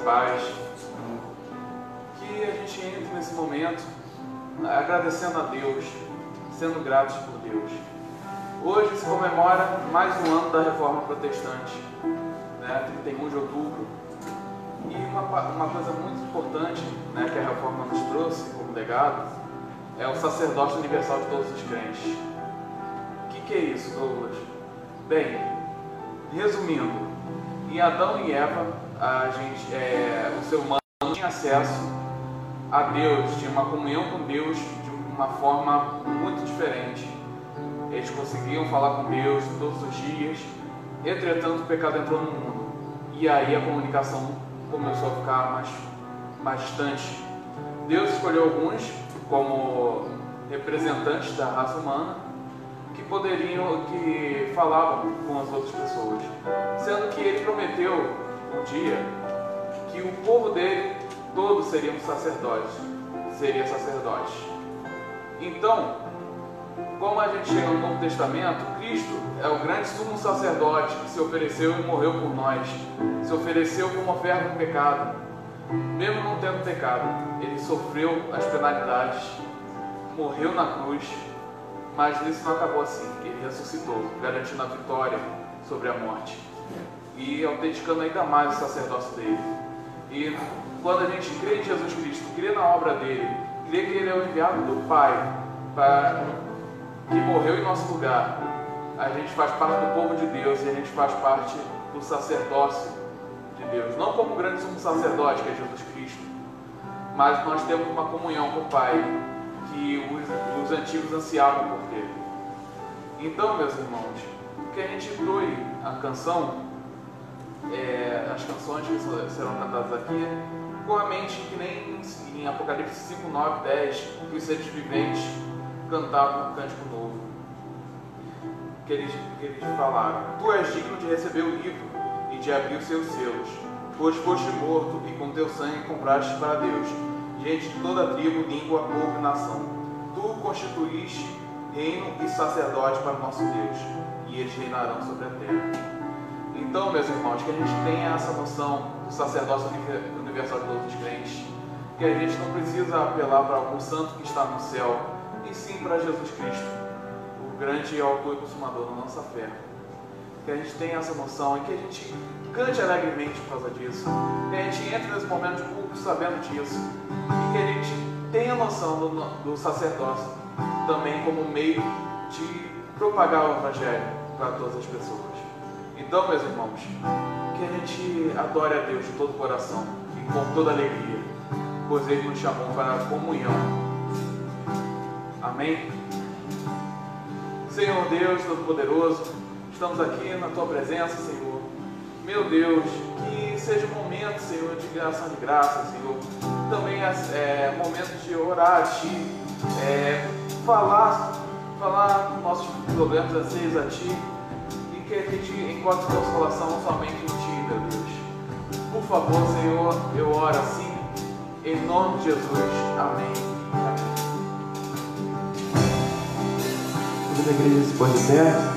paz. Que a gente entre nesse momento agradecendo a Deus, sendo gratos por Deus. Hoje se comemora mais um ano da Reforma Protestante, 31 de outubro. E uma coisa muito importante, que a Reforma nos trouxe como legado é o sacerdócio universal de todos os crentes. O que é isso, Douglas? Bem, resumindo, em Adão e Eva, o ser humano tinha acesso a Deus, tinha uma comunhão com Deus de uma forma muito diferente. Eles conseguiam falar com Deus todos os dias. Entretanto, o pecado entrou no mundo e aí a comunicação começou a ficar mais distante. Deus escolheu alguns como representantes da raça humana que falavam com as outras pessoas, sendo que ele prometeu um dia que o povo dele todos seriam sacerdotes. Então, como a gente chega no Novo Testamento, Cristo é o grande sumo sacerdote que se ofereceu e morreu por nós, se ofereceu como oferta do pecado. Mesmo não tendo pecado, ele sofreu as penalidades, morreu na cruz, mas isso não acabou assim. Ele ressuscitou, garantindo a vitória sobre a morte e autenticando ainda mais o sacerdócio dele. E quando a gente crê em Jesus Cristo, crê na obra dele, crê que ele é o enviado do Pai que morreu em nosso lugar, a gente faz parte do povo de Deus e a gente faz parte do sacerdócio de Deus. Não como o grande sumo sacerdote, que é Jesus Cristo, mas nós temos uma comunhão com o Pai que os antigos ansiavam por ter. Então, meus irmãos, que a gente inclui a canção, as canções que serão cantadas aqui, com a mente que nem em Apocalipse 5, 9, 10, que os seres viventes cantavam um cântico novo. Que eles falaram: Tu és digno de receber o livro e de abrir os seus selos, pois foste morto e com teu sangue compraste para Deus gente de toda tribo, língua, povo e nação. Tu constituíste reino e sacerdote para o nosso Deus, e eles reinarão sobre a terra. Então, meus irmãos, que a gente tenha essa noção do sacerdócio universal de todos os crentes, que a gente não precisa apelar para algum santo que está no céu, e sim para Jesus Cristo, o grande autor e consumador da nossa fé. Que a gente tenha essa noção e que a gente cante alegremente por causa disso, que a gente entre nesse momento de culto sabendo disso, e que a gente tenha noção do sacerdócio também como meio de propagar o Evangelho para todas as pessoas. Então, meus irmãos, que a gente adore a Deus de todo o coração e com toda alegria, pois Ele nos chamou para a comunhão. Amém? Senhor Deus Todo-Poderoso, estamos aqui na Tua presença, Senhor. Meu Deus, que seja um momento, Senhor, de ação de graça, Senhor. Também momento de orar a Ti, falar nossos problemas, anseios a Ti, e que a gente encontre consolação somente em Ti, meu Deus. Por favor, Senhor, eu oro assim, em nome de Jesus. Amém. Amém. Toda a igreja se põe de pé.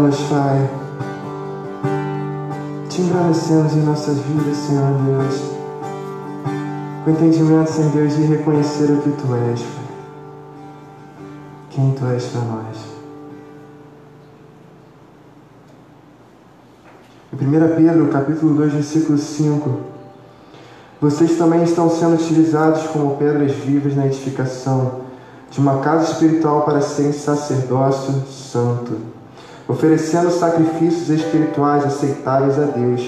exaltamos, Pai. Te engrandecemos em nossas vidas, Senhor Deus. Com entendimento, Senhor Deus, de reconhecer o que Tu és, Pai. Quem Tu és para nós. Em 1 Pedro, capítulo 2, versículo 5. Vocês também estão sendo utilizados como pedras vivas na edificação de uma casa espiritual para serem sacerdócio santo, oferecendo sacrifícios espirituais aceitáveis a Deus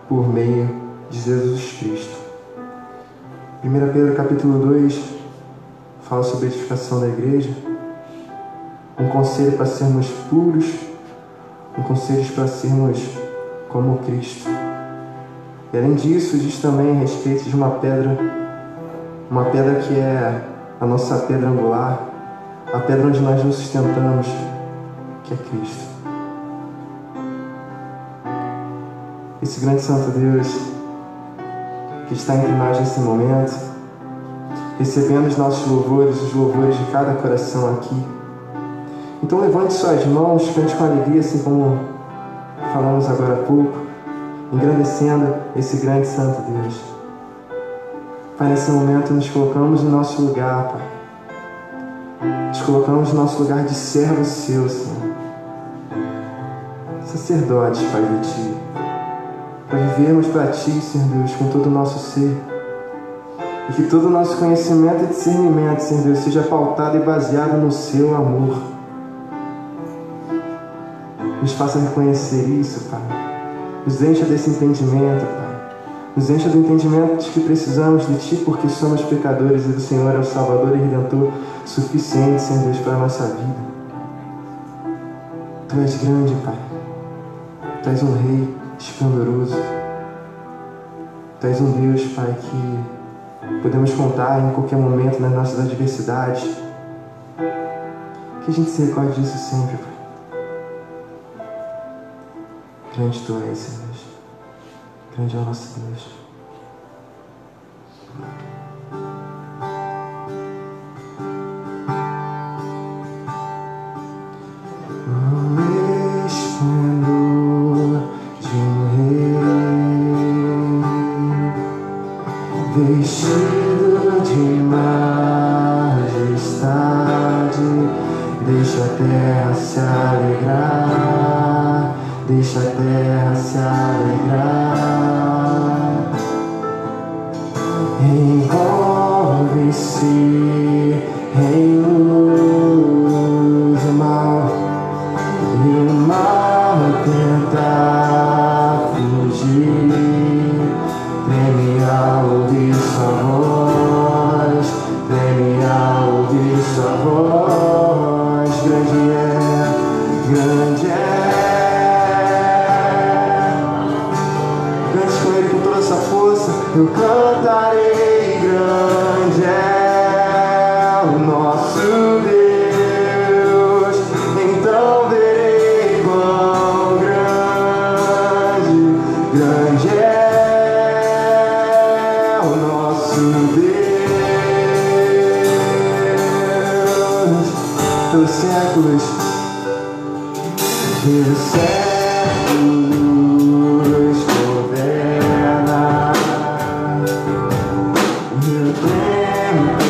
por meio de Jesus Cristo. 1 Pedro capítulo 2 fala sobre a edificação da igreja, um conselho para sermos puros, um conselho para sermos como Cristo. E além disso, diz também a respeito de uma pedra que é a nossa pedra angular, a pedra onde nós nos sustentamos, que é Cristo. Esse grande Santo Deus que está entre nós nesse momento, recebendo os nossos louvores, os louvores de cada coração aqui. Então levante suas mãos, cante com alegria, assim como falamos agora há pouco, engrandecendo esse grande Santo Deus. Pai, nesse momento nos colocamos no nosso lugar, Pai. Nos colocamos no nosso lugar de servo Seu, Senhor. Sacerdotes, Pai, de Ti. Para vivermos para Ti, Senhor Deus, com todo o nosso ser. E que todo o nosso conhecimento e discernimento, Senhor Deus, seja pautado e baseado no Seu amor. Nos faça reconhecer isso, Pai. Nos encha desse entendimento, Pai. Nos encha do entendimento de que precisamos de Ti, porque somos pecadores e do Senhor é o Salvador e Redentor suficiente, Senhor Deus, para a nossa vida. Tu és grande, Pai. Tu és um Rei esplendoroso. Tu és um Deus, Pai, que podemos contar em qualquer momento nas nossas adversidades. Que a gente se recorde disso sempre, Pai. Grande Tu és, Senhor Deus. Grande é o nosso Deus. O esplendor de um rei, vestido de majestade, deixa a terra se alegrar, deixa a terra se alegrar. Envolve-se em luz o mal, e o mal tenta fugir. Treme ao ouvir sua voz, treme ao ouvir sua voz. Grande é, grande é. Cante com Ele com toda essa força. Eu cantarei, grande é o nosso Deus. Então verei quão grande, grande é o nosso Deus. Pelos séculos, pelos séculos governa. Grande é o nosso Deus.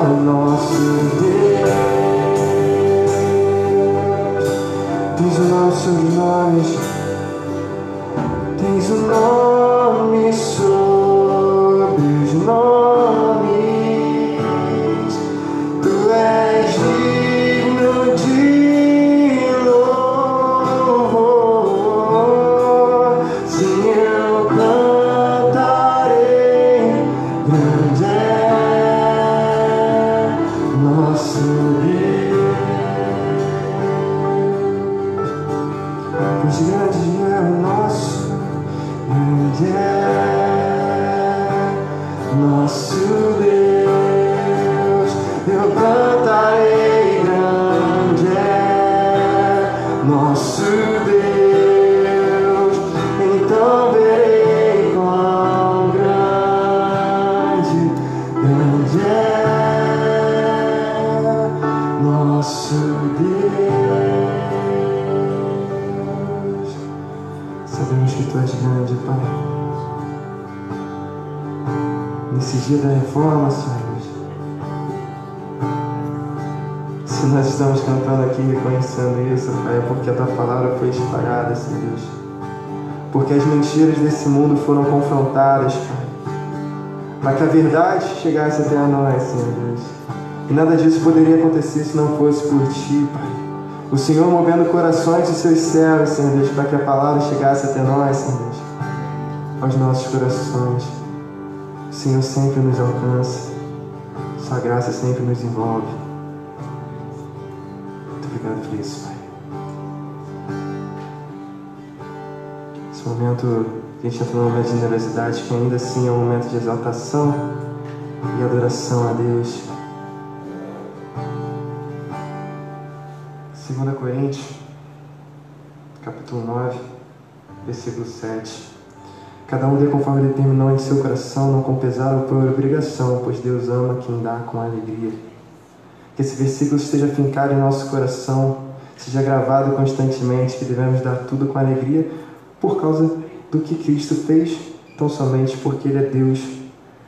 o nosso Deus. Tens o nome sobre os nomes, tens o nome sobre os nomes. Tu és digno de louvor. Sim, eu cantarei, grande é nosso Deus. Pois grande é o nosso, grande é nosso Deus. Eu cantarei, grande é nosso Deus. Então verei quão grande, grande é nosso Deus. Sabemos que Tu és grande, Pai. Nesse dia da reforma, Senhor, se nós estamos cantando aqui, reconhecendo isso, Pai, é porque a Tua palavra foi espalhada, Senhor Deus. Porque as mentiras desse mundo foram confrontadas, Pai, para que a verdade chegasse até a nós, Senhor Deus. E nada disso poderia acontecer se não fosse por Ti, Pai. O Senhor movendo corações dos Seus servos, Senhor Deus, para que a palavra chegasse até nós, Senhor Deus, aos nossos corações. O Senhor sempre nos alcança, Sua graça sempre nos envolve. Muito obrigado por isso, Pai. Esse momento, a gente está falando um momento de generosidade, que ainda assim é um momento de exaltação e adoração a Deus. 2 Coríntios, capítulo 9, versículo 7. Cada um dê conforme determinou em seu coração, não com pesar ou por obrigação, pois Deus ama quem dá com alegria. Que esse versículo esteja fincado em nosso coração, seja gravado constantemente, que devemos dar tudo com alegria por causa do que Cristo fez, tão somente porque Ele é Deus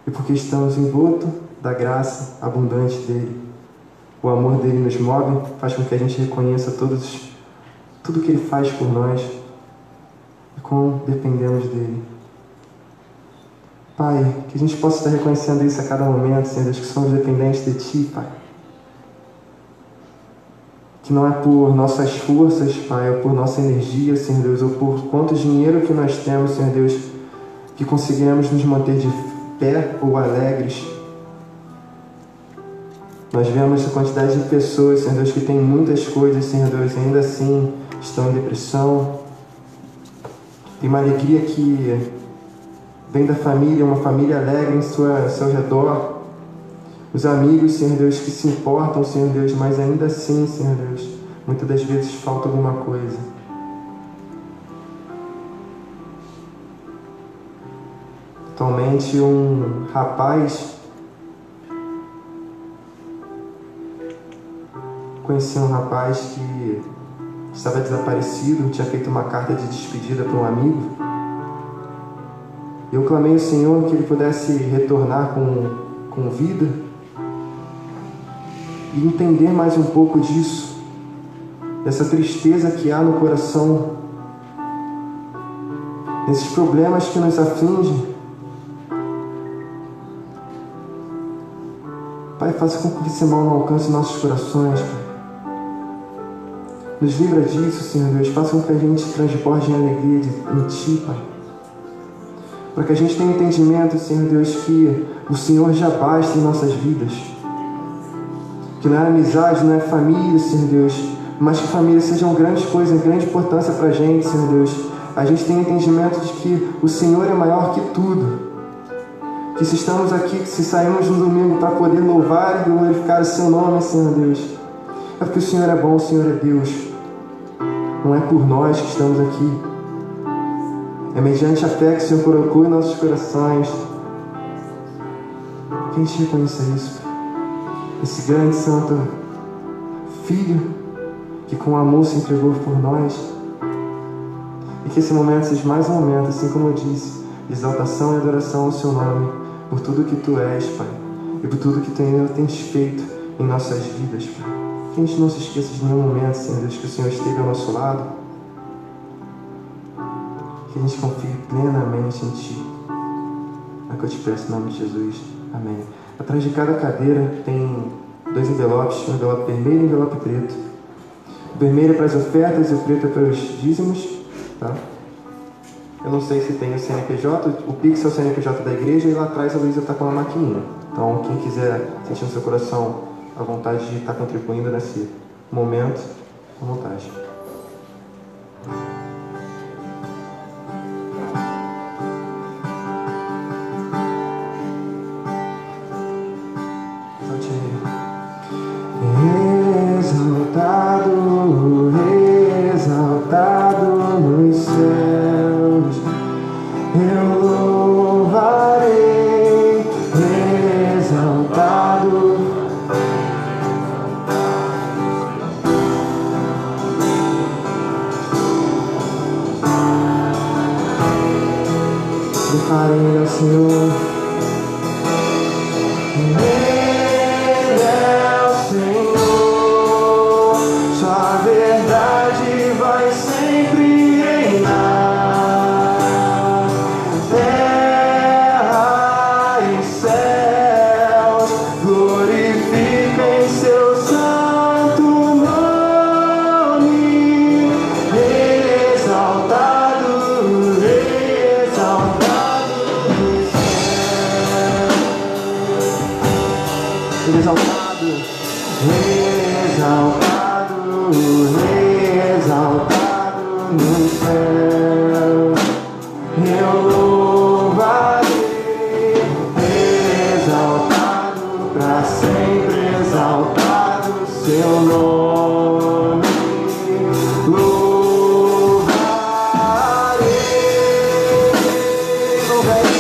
e porque estamos envoltos da graça abundante dEle. O amor dEle nos move, faz com que a gente reconheça tudo que Ele faz por nós e como dependemos dEle. Pai, que a gente possa estar reconhecendo isso a cada momento, Senhor Deus, que somos dependentes de Ti, Pai. Que não é por nossas forças, Pai, ou por nossa energia, Senhor Deus, ou por quanto dinheiro que nós temos, Senhor Deus, que conseguiremos nos manter de pé ou alegres. Nós vemos a quantidade de pessoas, Senhor Deus, que têm muitas coisas, Senhor Deus, e ainda assim estão em depressão. Tem uma alegria que vem da família, uma família alegre em seu redor. Os amigos, Senhor Deus, que se importam, Senhor Deus, mas ainda assim, Senhor Deus, muitas das vezes falta alguma coisa. Atualmente, um rapaz, conheci um rapaz que estava desaparecido, tinha feito uma carta de despedida para um amigo. Eu clamei ao Senhor que ele pudesse retornar com vida e entender mais um pouco disso, dessa tristeza que há no coração, desses problemas que nos afligem. Pai, faça com que esse mal não alcance nossos corações, Pai. Nos livra disso, Senhor Deus. Faça com que a gente transborde em alegria em Ti, Pai. Para que a gente tenha entendimento, Senhor Deus, que o Senhor já basta em nossas vidas. Que não é amizade, não é família, Senhor Deus, mas que família sejam grandes coisas, de grande importância para a gente, Senhor Deus. A gente tem entendimento de que o Senhor é maior que tudo. Que se estamos aqui, que se saímos no domingo para poder louvar e glorificar o Seu nome, Senhor Deus, é porque o Senhor é bom, o Senhor é Deus. Não é por nós que estamos aqui. É mediante a fé que o Senhor colocou em nossos corações. Que a gente reconheça isso, Pai. Esse grande santo Filho que com amor se entregou por nós. E que esse momento seja mais um momento, assim como eu disse, de exaltação e adoração ao Seu nome, por tudo que Tu és, Pai, e por tudo que tens feito em nossas vidas, Pai. Que a gente não se esqueça de nenhum momento, Senhor Deus, que o Senhor esteve ao nosso lado. Que a gente confie plenamente em Ti. É o que eu te peço em nome de Jesus. Amém. Atrás de cada cadeira tem 2 envelopes, um envelope vermelho e um envelope preto. O vermelho é para as ofertas e o preto é para os dízimos, tá? Eu não sei se tem o CNPJ, o Pix é o CNPJ da igreja, e lá atrás a Luísa está com uma maquininha. Então, quem quiser sentir no seu coração a vontade de estar contribuindo nesse momento, à vontade. Exaltado, exaltado nos céus, eu louvarei, exaltado. Declarei ao Senhor. Exaltado, exaltado, exaltado no céu, eu louvarei, exaltado para sempre, exaltado seu nome, louvarei, louvarei.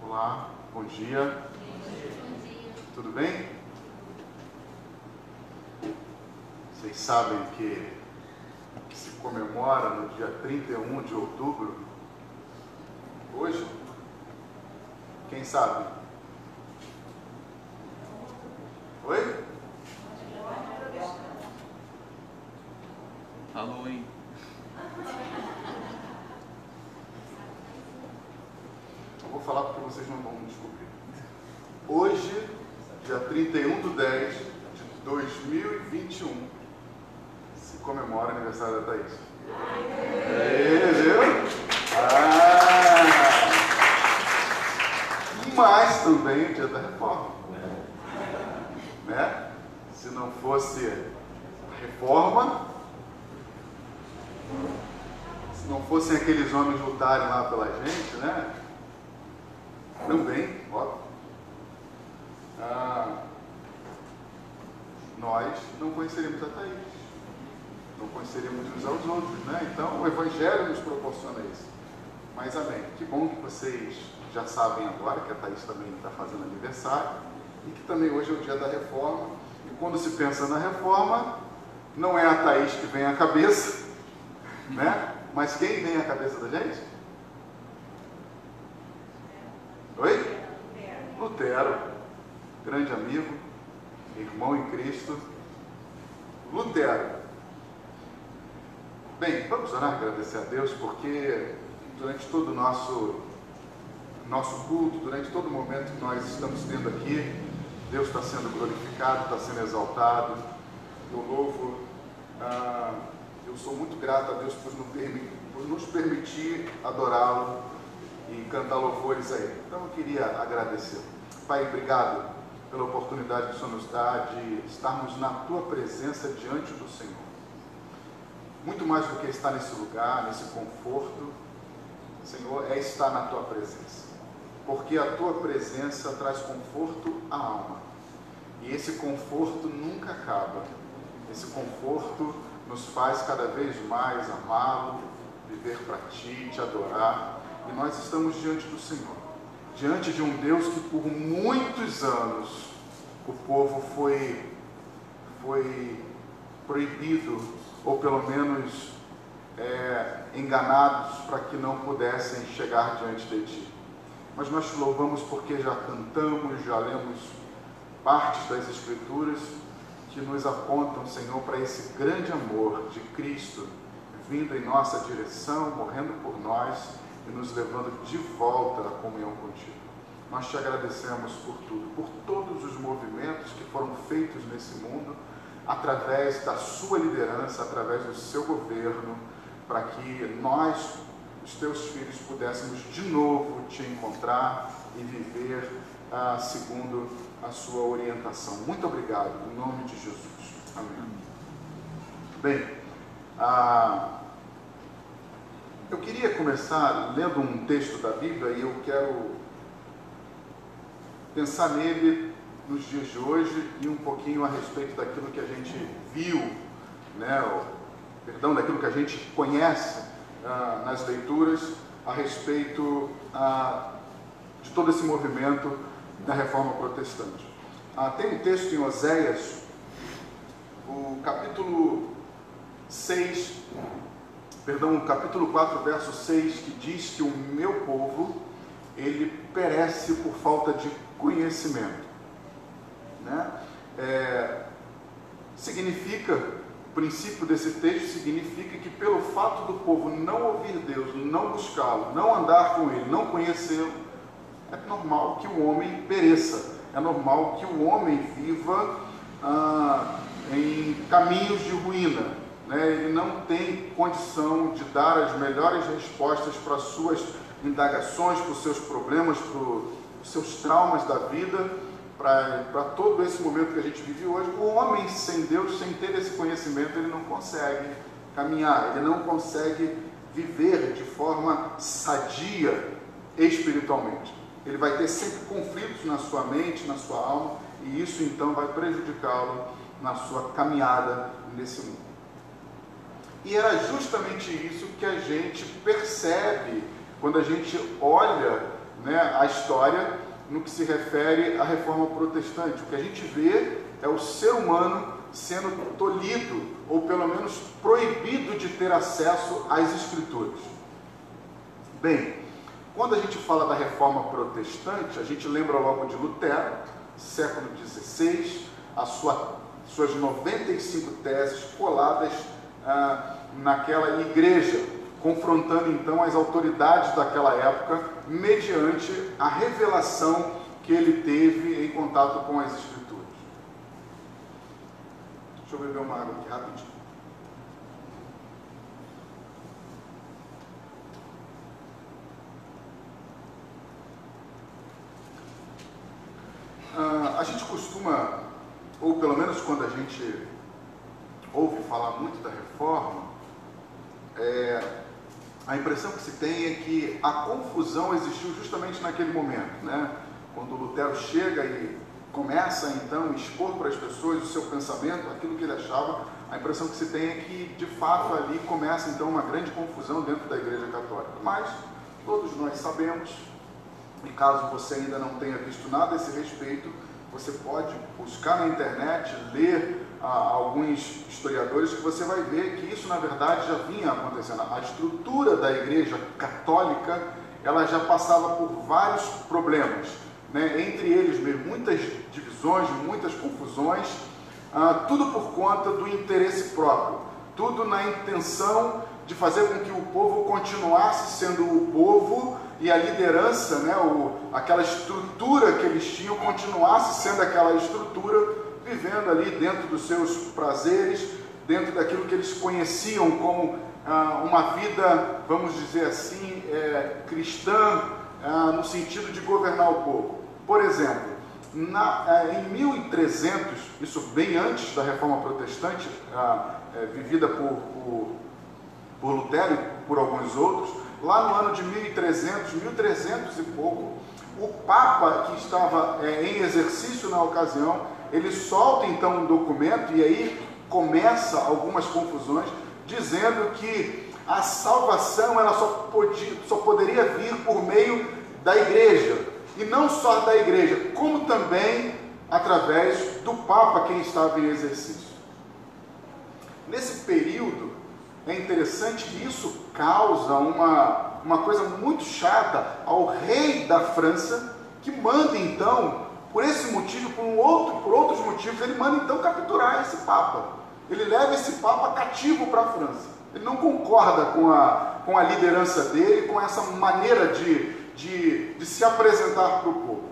Olá, bom dia. Tudo bem? Vocês sabem que se comemora no dia 31 de outubro, hoje? Quem sabe? Oi? Halloween. Eu vou falar porque vocês não vão descobrir. Hoje, dia 31/10 de 2021, se comemora o aniversário da Thaís. Viu? Mas também o dia da reforma. Né? Se não fosse a reforma, se não fossem aqueles homens lutarem lá pela gente, né? Também, óbvio, nós não conheceríamos a Thaís, não conheceríamos uns aos outros, né? Então o Evangelho nos proporciona isso. Mas amém, que bom que vocês que já sabem agora que a Thaís também está fazendo aniversário e que também hoje é o dia da reforma. E quando se pensa na reforma, não é a Thaís que vem à cabeça, né? Mas quem vem à cabeça da gente? Oi? Lutero, grande amigo, irmão em Cristo. Lutero. Bem, vamos orar, agradecer a Deus, porque durante todo o nosso culto, durante todo o momento que nós estamos tendo aqui, Deus está sendo glorificado, está sendo exaltado. Eu louvo, eu sou muito grato a Deus por nos permitir adorá-lo e cantar louvores a Ele. Então eu queria agradecer. Pai, obrigado pela oportunidade que o Senhor nos dá de estarmos na Tua presença diante do Senhor. Muito mais do que estar nesse lugar, nesse conforto, Senhor, é estar na Tua presença. Porque a Tua presença traz conforto à alma. E esse conforto nunca acaba. Esse conforto nos faz cada vez mais amá-lo, viver para Ti, Te adorar. E nós estamos diante do Senhor. Diante de um Deus que por muitos anos o povo foi proibido, ou pelo menos enganados para que não pudessem chegar diante de Ti. Mas nós Te louvamos porque já cantamos, já lemos partes das Escrituras que nos apontam, Senhor, para esse grande amor de Cristo vindo em nossa direção, morrendo por nós e nos levando de volta à comunhão contigo. Nós Te agradecemos por tudo, por todos os movimentos que foram feitos nesse mundo, através da Sua liderança, através do Seu governo, para que nós, os Teus filhos, pudéssemos de novo Te encontrar e viver segundo a Sua orientação. Muito obrigado, em nome de Jesus. Amém. Bem, eu queria começar lendo um texto da Bíblia e eu quero pensar nele nos dias de hoje e um pouquinho a respeito daquilo que a gente viu, daquilo que a gente conhece nas leituras a respeito de todo esse movimento da Reforma Protestante. Tem um texto em Oséias, o capítulo 4, verso 6, que diz que o meu povo, ele perece por falta de conhecimento. O princípio desse texto significa que pelo fato do povo não ouvir Deus, não buscá-lo, não andar com Ele, não conhecê-lo, é normal que o homem pereça, é normal que o homem viva em caminhos de ruína, Ele não tem condição de dar as melhores respostas para as suas indagações, para os seus problemas, para os seus traumas da vida, para todo esse momento que a gente vive hoje. O homem sem Deus, sem ter esse conhecimento, ele não consegue caminhar, ele não consegue viver de forma sadia espiritualmente. Ele vai ter sempre conflitos na sua mente, na sua alma, e isso então vai prejudicá-lo na sua caminhada nesse mundo. E era justamente isso que a gente percebe quando a gente olha a história no que se refere à Reforma Protestante. O que a gente vê é o ser humano sendo tolhido, ou pelo menos proibido de ter acesso às Escrituras. Bem, quando a gente fala da Reforma Protestante, a gente lembra logo de Lutero, século XVI, suas 95 teses coladas naquela igreja, confrontando então as autoridades daquela época, mediante a revelação que ele teve em contato com as Escrituras. Deixa eu beber uma água aqui rapidinho. A gente costuma, ou pelo menos quando a gente ouve falar muito da reforma, a impressão que se tem é que a confusão existiu justamente naquele momento, quando Lutero chega e começa então a expor para as pessoas o seu pensamento, aquilo que ele achava. A impressão que se tem é que de fato ali começa então uma grande confusão dentro da Igreja Católica. Mas todos nós sabemos E caso você ainda não tenha visto nada a esse respeito, você pode buscar na internet, ler alguns historiadores, que você vai ver que isso na verdade já vinha acontecendo. A estrutura da Igreja Católica, ela já passava por vários problemas, né? Entre eles mesmo, muitas divisões, muitas confusões, tudo por conta do interesse próprio, tudo na intenção de fazer com que o povo continuasse sendo o povo e a liderança, né, aquela estrutura que eles tinham, continuasse sendo aquela estrutura, vivendo ali dentro dos seus prazeres, dentro daquilo que eles conheciam como uma vida, vamos dizer assim, cristã, no sentido de governar o povo. Por exemplo, em 1300, isso bem antes da Reforma Protestante, vivida por Lutero e por alguns outros, lá no ano de 1300 e pouco, o Papa, que estava em exercício na ocasião, ele solta então um documento, e aí começa algumas confusões, dizendo que a salvação ela só poderia vir por meio da igreja, e não só da igreja, como também através do Papa, quem estava em exercício. Nesse período, é interessante que isso causa uma coisa muito chata ao rei da França, que manda então, por esse motivo, por outros motivos, ele manda então capturar esse Papa. Ele leva esse Papa cativo para a França. Ele não concorda com a liderança dele, com essa maneira de se apresentar para o povo.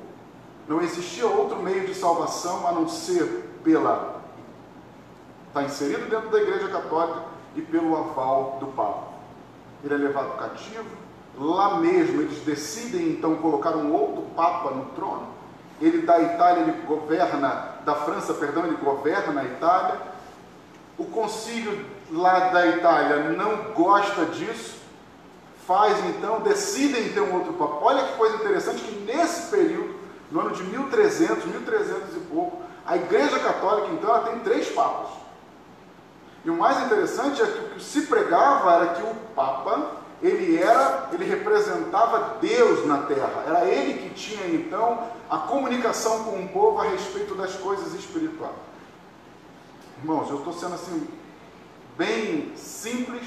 Não existia outro meio de salvação a não ser está inserido dentro da Igreja Católica e pelo aval do Papa. Ele é levado cativo. Lá mesmo eles decidem então colocar um outro Papa no trono. Ele da Itália, ele governa a Itália. O concílio lá da Itália não gosta disso, decidem ter um outro Papa. Olha que coisa interessante, que nesse período, no ano de 1300 e pouco, a Igreja Católica então ela tem 3 papas. E o mais interessante é que o que se pregava era que o Papa, ele representava Deus na Terra. Era ele que tinha então a comunicação com o povo a respeito das coisas espirituais. Irmãos, eu estou sendo assim bem simples,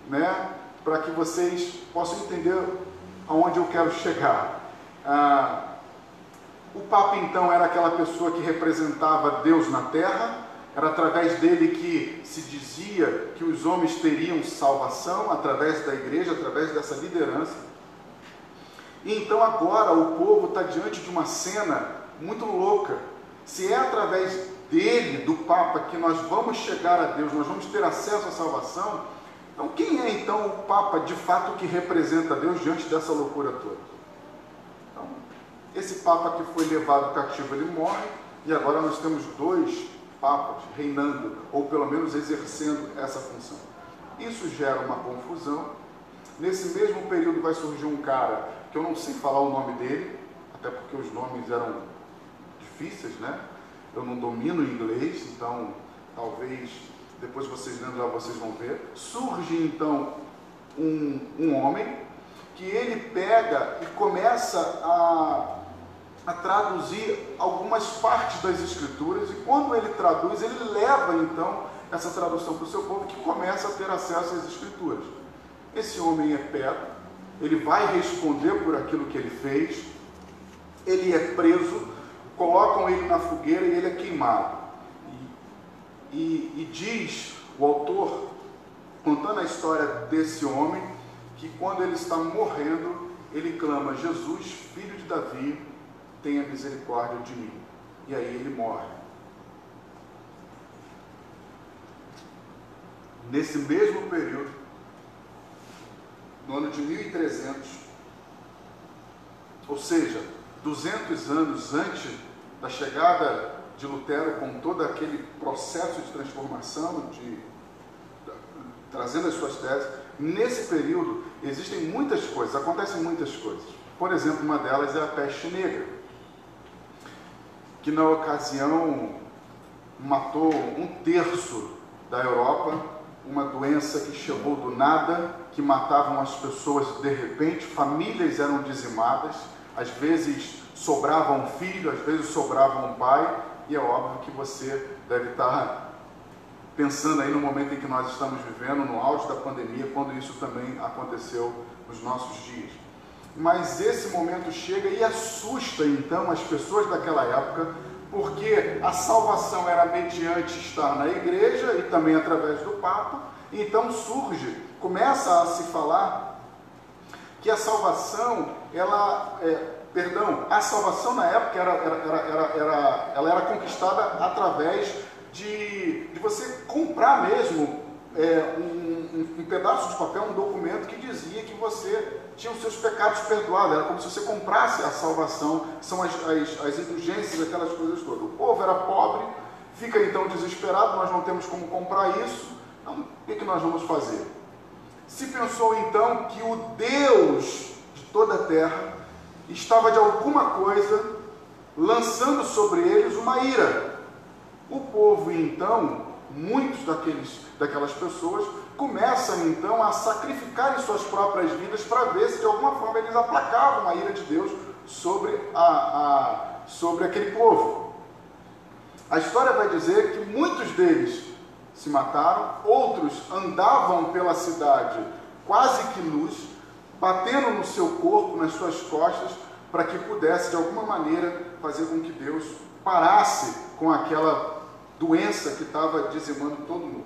né, para que vocês possam entender aonde eu quero chegar. O Papa então era aquela pessoa que representava Deus na Terra. Era através dele que se dizia que os homens teriam salvação, através da igreja, através dessa liderança. E então agora o povo está diante de uma cena muito louca. Se é através dele, do Papa, que nós vamos chegar a Deus, nós vamos ter acesso à salvação, então quem é então o Papa de fato que representa Deus diante dessa loucura toda? Então, esse Papa que foi levado cativo, ele morre, e agora nós temos 2 papas reinando, ou pelo menos exercendo essa função. Isso gera uma confusão. Nesse mesmo período vai surgir um cara, que eu não sei falar o nome dele, até porque os nomes eram difíceis, né? Eu não domino inglês, então talvez depois vocês lendo lá vocês vão ver. Surge então um homem, que ele pega e começa a traduzir algumas partes das Escrituras, e quando ele traduz, ele leva então essa tradução para o seu povo, que começa a ter acesso às Escrituras. Esse homem é pego, ele vai responder por aquilo que ele fez, ele é preso, colocam ele na fogueira e ele é queimado. E diz o autor, contando a história desse homem, que quando ele está morrendo, ele clama: Jesus, filho de Davi, tenha misericórdia de mim. E aí ele morre. Nesse mesmo período, no ano de 1300, ou seja, 200 anos antes da chegada de Lutero, com todo aquele processo de transformação, trazendo as suas teses, nesse período existem muitas coisas, acontecem muitas coisas. Por exemplo, uma delas é a peste negra, que na ocasião matou 1/3 da Europa, uma doença que chegou do nada, que matavam as pessoas de repente, famílias eram dizimadas, às vezes sobrava um filho, às vezes sobrava um pai, e é óbvio que você deve estar pensando aí no momento em que nós estamos vivendo, no auge da pandemia, quando isso também aconteceu nos nossos dias. Mas esse momento chega e assusta então as pessoas daquela época, porque a salvação era mediante estar na igreja e também através do Papa. Então começa a se falar que a salvação, a salvação na época ela era conquistada através de você comprar mesmo um pedaço de papel, um documento que dizia que você tinha os seus pecados perdoados. Era como se você comprasse a salvação, são as indulgências, aquelas coisas todas. O povo era pobre, fica então desesperado, nós não temos como comprar isso, então o que nós vamos fazer? Se pensou então que o Deus de toda a terra estava de alguma coisa lançando sobre eles uma ira. O povo então, muitos daquelas pessoas, começam então a sacrificarem suas próprias vidas para ver se de alguma forma eles aplacavam a ira de Deus sobre aquele povo. A história vai dizer que muitos deles se mataram, outros andavam pela cidade quase que nus, batendo no seu corpo, nas suas costas, para que pudesse de alguma maneira fazer com que Deus parasse com aquela doença que estava dizimando todo mundo.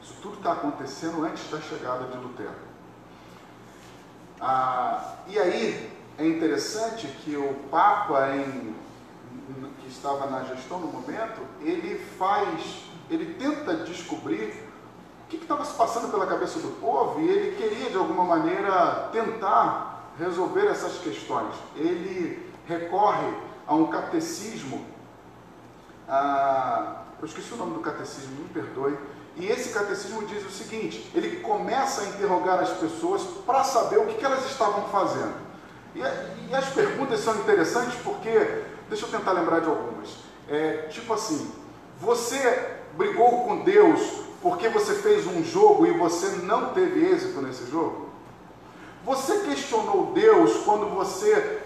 Isso tudo está acontecendo antes da chegada de Lutero. E aí é interessante que o Papa, que estava na gestão no momento, ele tenta descobrir o que estava se passando pela cabeça do povo, e ele queria de alguma maneira tentar resolver essas questões. Ele recorre a um catecismo, eu esqueci o nome do catecismo, me perdoe, e esse catecismo diz o seguinte: ele começa a interrogar as pessoas para saber o que elas estavam fazendo. E as perguntas são interessantes porque, deixa eu tentar lembrar de algumas. Tipo assim, você brigou com Deus porque você fez um jogo e você não teve êxito nesse jogo? Você questionou Deus quando você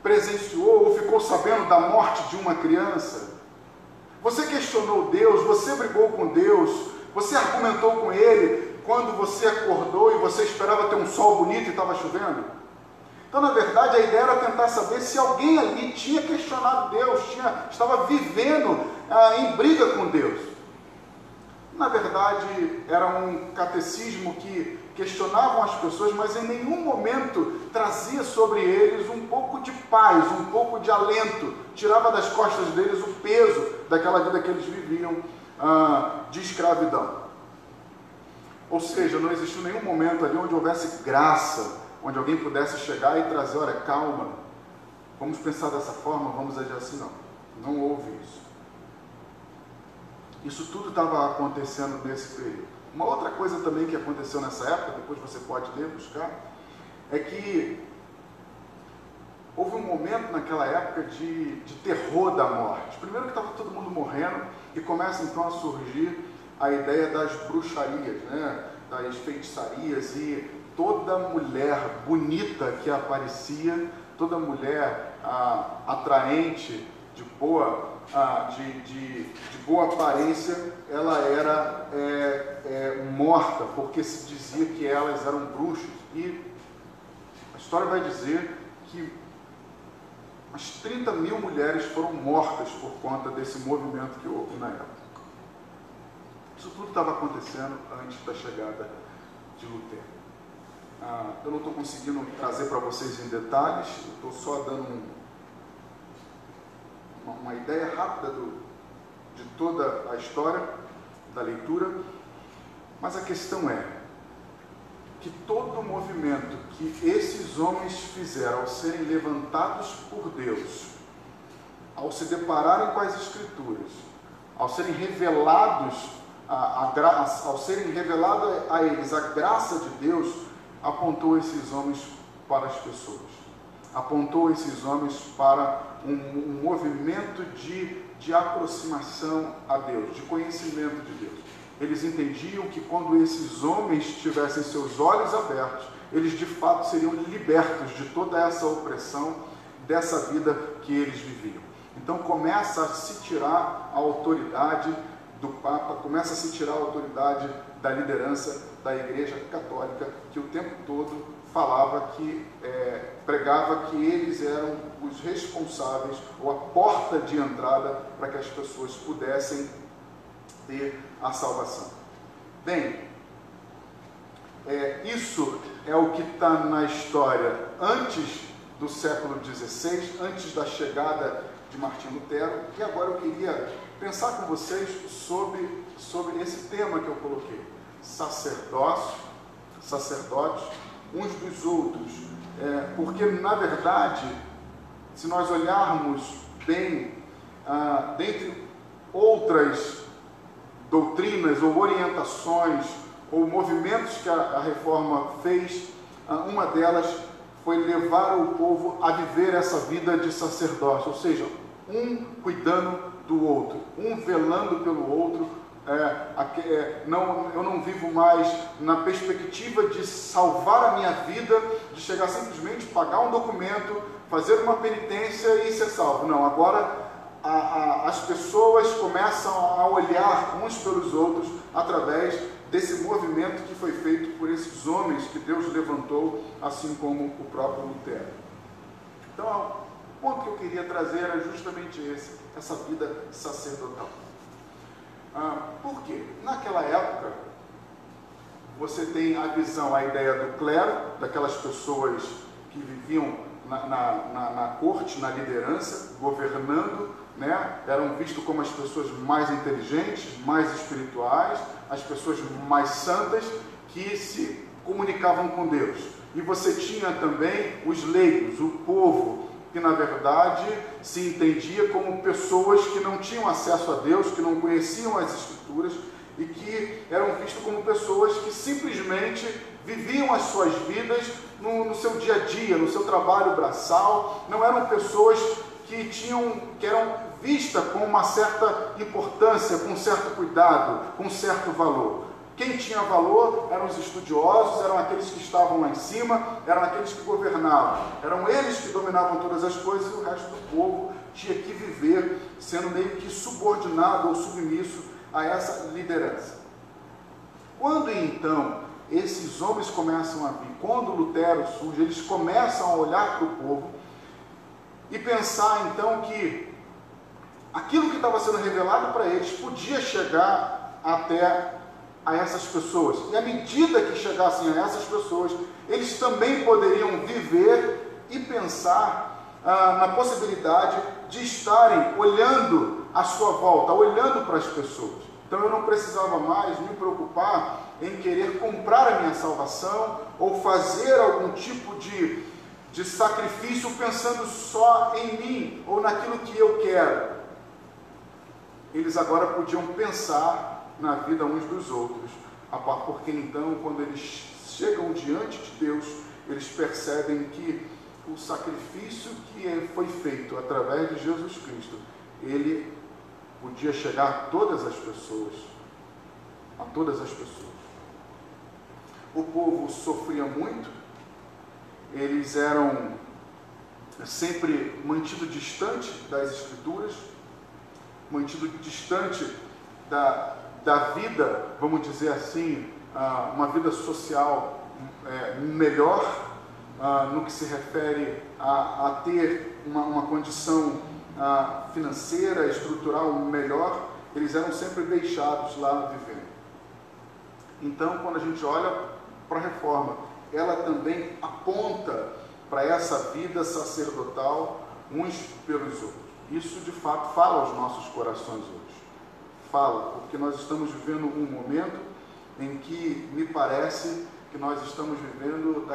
presenciou ou ficou sabendo da morte de uma criança? Você questionou Deus, você brigou com Deus, você argumentou com Ele quando você acordou e você esperava ter um sol bonito e estava chovendo? Então, na verdade, a ideia era tentar saber se alguém ali tinha questionado Deus, estava vivendo em briga com Deus. Na verdade, era um catecismo que questionavam as pessoas, mas em nenhum momento trazia sobre eles um pouco de paz, um pouco de alento, tirava das costas deles o peso daquela vida que eles viviam de escravidão. Ou seja, não existiu nenhum momento ali onde houvesse graça, onde alguém pudesse chegar e trazer: olha, calma, vamos pensar dessa forma, vamos agir assim. Não houve isso. Isso tudo estava acontecendo nesse período. Uma outra coisa também que aconteceu nessa época, depois você pode ler, buscar, é que houve um momento naquela época de terror da morte. Primeiro que estava todo mundo morrendo, e começa então a surgir a ideia das bruxarias, né? Das feitiçarias, e toda mulher bonita que aparecia, toda mulher atraente, de boa aparência, ela era morta, porque se dizia que elas eram bruxas. E a história vai dizer que umas 30 mil mulheres foram mortas por conta desse movimento que houve na época. Isso tudo estava acontecendo antes da chegada de Lutero. Eu não estou conseguindo trazer para vocês em detalhes, eu estou só dando uma ideia rápida de toda a história da leitura, mas a questão é que todo o movimento que esses homens fizeram ao serem levantados por Deus, ao se depararem com as Escrituras, ao serem revelados, ao serem revelada a eles a graça de Deus, apontou esses homens para as pessoas, apontou esses homens para um movimento de aproximação a Deus, de conhecimento de Deus. eles entendiam que quando esses homens tivessem seus olhos abertos, eles de fato seriam libertos de toda essa opressão, dessa vida que eles viviam. Então começa a se tirar a autoridade do Papa, começa a se tirar a autoridade da liderança da Igreja Católica, que o tempo todo falava que, pregava que eles eram os responsáveis, ou a porta de entrada para que as pessoas pudessem ter a salvação. Bem, isso é o que está na história antes do século XVI, antes da chegada de Martinho Lutero, e agora eu queria pensar com vocês sobre esse tema que eu coloquei: sacerdotes uns dos outros, porque na verdade, se nós olharmos bem, dentre outras doutrinas ou orientações ou movimentos que a Reforma fez, uma delas foi levar o povo a viver essa vida de sacerdócio, ou seja, um cuidando do outro, um velando pelo outro. Eu não vivo mais na perspectiva de salvar a minha vida, de chegar simplesmente, pagar um documento, fazer uma penitência e ser salvo. Não, agora as pessoas começam a olhar uns pelos outros através desse movimento que foi feito por esses homens que Deus levantou, assim como o próprio Lutero. Então, o ponto que eu queria trazer era justamente esse, essa vida sacerdotal. Por quê? Naquela época, você tem a visão, a ideia do clero, daquelas pessoas que viviam na corte, na liderança, governando, né? Eram vistos como as pessoas mais inteligentes, mais espirituais, as pessoas mais santas, que se comunicavam com Deus. E você tinha também os leigos, o povo, que na verdade se entendia como pessoas que não tinham acesso a Deus, que não conheciam as Escrituras e que eram vistos como pessoas que simplesmente viviam as suas vidas no seu dia a dia, no seu trabalho braçal. Não eram pessoas que eram vistas com uma certa importância, com um certo cuidado, com um certo valor. Quem tinha valor eram os estudiosos, eram aqueles que estavam lá em cima, eram aqueles que governavam. Eram eles que dominavam todas as coisas e o resto do povo tinha que viver sendo meio que subordinado ou submisso a essa liderança. Quando então esses homens começam a vir, quando Lutero surge, eles começam a olhar para o povo e pensar então que aquilo que estava sendo revelado para eles podia chegar até a essas pessoas. E à medida que chegassem a essas pessoas, eles também poderiam viver e pensar na possibilidade de estarem olhando à sua volta, olhando para as pessoas. Então eu não precisava mais me preocupar em querer comprar a minha salvação ou fazer algum tipo de sacrifício pensando só em mim ou naquilo que eu quero. Eles agora podiam pensar na vida uns dos outros, porque então, quando eles chegam diante de Deus, eles percebem que o sacrifício que foi feito através de Jesus Cristo, ele podia chegar a todas as pessoas, a todas as pessoas. O povo sofria muito, eles eram sempre mantidos distante das Escrituras, mantido distante da vida, vamos dizer assim, uma vida social melhor, no que se refere a ter uma condição financeira, estrutural melhor. Eles eram sempre deixados lá vivendo. Então, quando a gente olha para a Reforma, ela também aponta para essa vida sacerdotal uns pelos outros. Isso, de fato, fala aos nossos corações hoje. Fala, porque nós estamos vivendo um momento em que me parece que nós estamos vivendo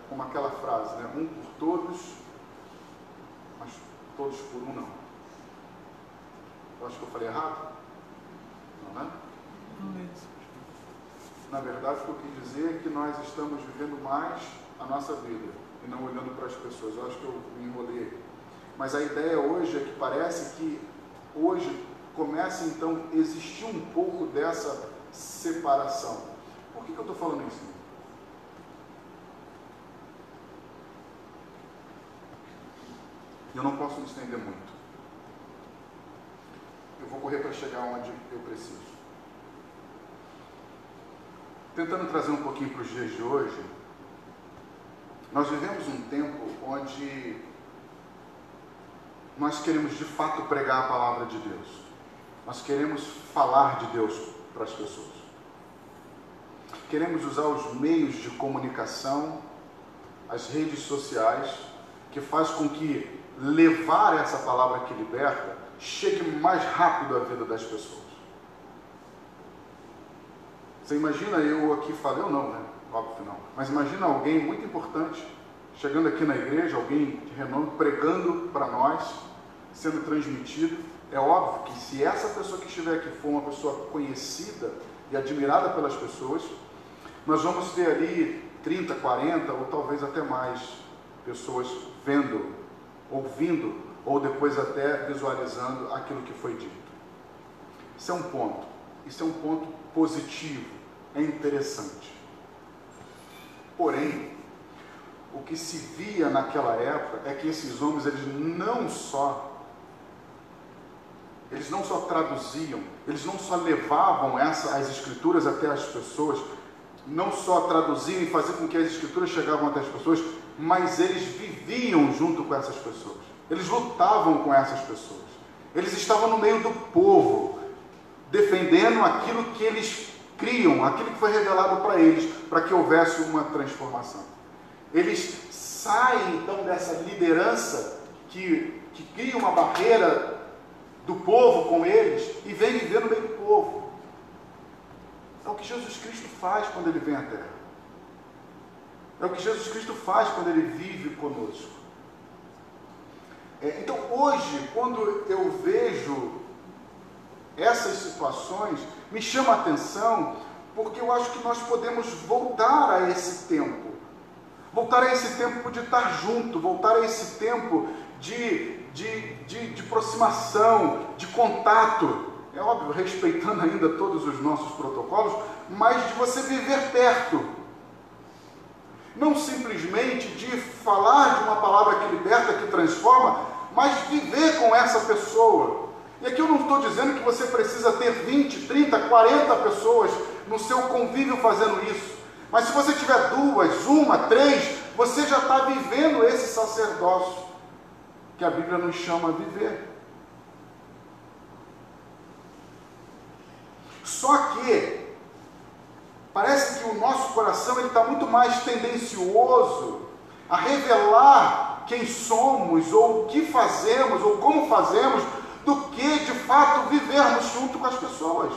como aquela frase, né? Um por todos, mas todos por um não. Eu acho que eu falei errado? Não, né? Na verdade, o que eu quis dizer é que nós estamos vivendo mais a nossa vida e não olhando para as pessoas. Eu acho que eu me enrolei. Mas a ideia hoje é que parece que hoje começa então a existir um pouco dessa separação. Por que eu estou falando isso? Eu não posso me estender muito. Eu vou correr para chegar onde eu preciso. Tentando trazer um pouquinho para os dias de hoje, nós vivemos um tempo onde nós queremos de fato pregar a palavra de Deus. Nós queremos falar de Deus para as pessoas. Queremos usar os meios de comunicação, as redes sociais, que faz com que levar essa palavra que liberta chegue mais rápido à vida das pessoas. Você imagina eu aqui falando, eu não, né? Óbvio que não. Mas imagina alguém muito importante chegando aqui na igreja, alguém de renome, pregando para nós, sendo transmitido. É óbvio que se essa pessoa que estiver aqui for uma pessoa conhecida e admirada pelas pessoas, nós vamos ter ali 30, 40 ou talvez até mais pessoas vendo, ouvindo ou depois até visualizando aquilo que foi dito. Isso é um ponto. Isso é um ponto positivo, é interessante. Porém, o que se via naquela época é que esses homens, eles não só traduziam, eles não só levavam as escrituras até as pessoas, não só traduziam e faziam com que as escrituras chegavam até as pessoas, mas eles viviam junto com essas pessoas. Eles lutavam com essas pessoas. Eles estavam no meio do povo, defendendo aquilo que eles criam, aquilo que foi revelado para eles, para que houvesse uma transformação. Eles saem então dessa liderança que cria uma barreira do povo com eles e vem viver no meio do povo. É o que Jesus Cristo faz quando ele vem à Terra. É o que Jesus Cristo faz quando ele vive conosco. Então hoje, quando eu vejo essas situações, me chama a atenção, porque eu acho que nós podemos voltar a esse tempo. Voltar a esse tempo de estar junto, voltar a esse tempo de aproximação, de contato. É óbvio, respeitando ainda todos os nossos protocolos, mas de você viver perto. Não simplesmente de falar de uma palavra que liberta, que transforma, mas viver com essa pessoa. E aqui eu não estou dizendo que você precisa ter 20, 30, 40 pessoas no seu convívio fazendo isso. Mas se você tiver 2, 1, 3, você já está vivendo esse sacerdócio que a Bíblia nos chama a viver. Só que parece que o nosso coração está muito mais tendencioso a revelar quem somos, ou o que fazemos, ou como fazemos, do que de fato vivermos junto com as pessoas.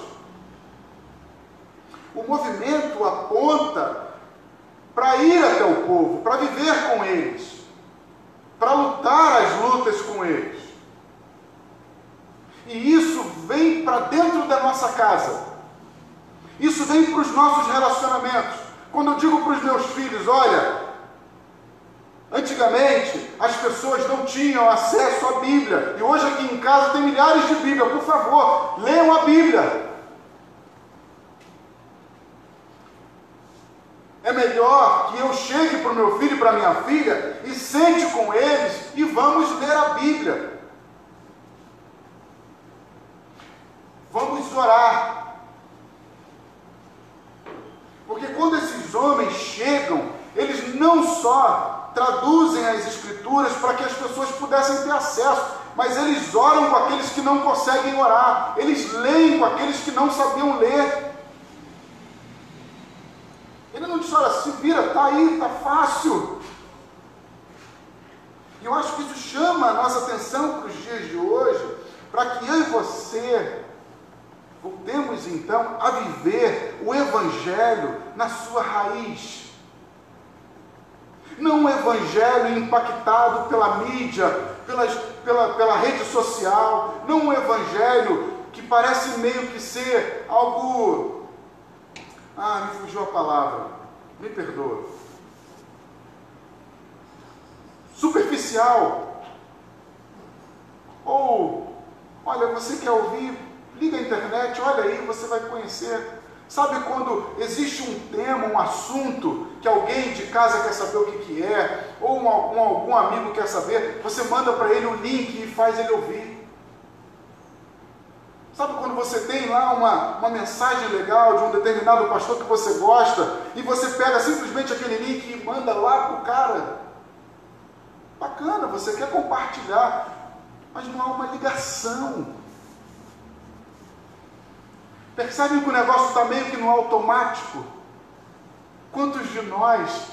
O movimento aponta para ir até o povo, para viver com eles, para lutar as lutas com eles. E isso vem para dentro da nossa casa. Isso vem para os nossos relacionamentos. Quando eu digo para os meus filhos, olha, antigamente as pessoas não tinham acesso à Bíblia, e hoje aqui em casa tem milhares de Bíblias. Por favor, leiam a Bíblia. É melhor que eu chegue para o meu filho e para a minha filha e sente com eles e vamos ler a Bíblia. Vamos orar. Porque quando esses homens chegam, eles não só traduzem as Escrituras para que as pessoas pudessem ter acesso, mas eles oram com aqueles que não conseguem orar, eles leem com aqueles que não sabiam ler. Ele não diz, olha, se vira, está aí, está fácil. E eu acho que isso chama a nossa atenção para os dias de hoje, para que eu e você voltemos então a viver o Evangelho na sua raiz. Não um Evangelho impactado pela mídia, pela rede social, não um Evangelho que parece meio que ser algo... me fugiu a palavra, me perdoa. Superficial. Ou, olha, você quer ouvir? Liga a internet, olha aí, você vai conhecer. Sabe quando existe um tema, um assunto, que alguém de casa quer saber o que é, ou algum amigo quer saber, você manda para ele o link e faz ele ouvir. Sabe quando você tem lá uma mensagem legal de um determinado pastor que você gosta, e você pega simplesmente aquele link e manda lá para o cara? Bacana, você quer compartilhar, mas não há uma ligação. Percebem que o negócio está meio que no automático? Quantos de nós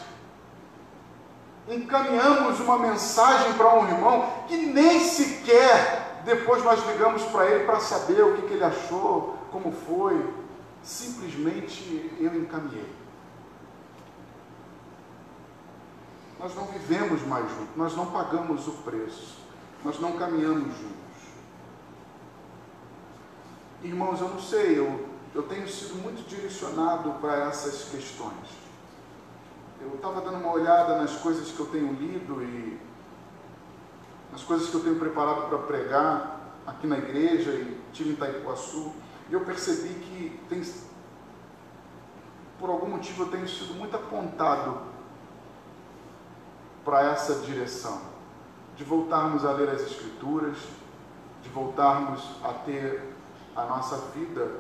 encaminhamos uma mensagem para um irmão que nem sequer depois nós ligamos para ele para saber o que ele achou, como foi? Simplesmente eu encaminhei. Nós não vivemos mais juntos, nós não pagamos o preço, nós não caminhamos juntos. Irmãos, eu não sei, eu tenho sido muito direcionado para essas questões. Eu estava dando uma olhada nas coisas que eu tenho lido e nas coisas que eu tenho preparado para pregar aqui na igreja e tive em Itaipuaçu, e eu percebi que por algum motivo eu tenho sido muito apontado para essa direção, de voltarmos a ler as Escrituras, de voltarmos a ter a nossa vida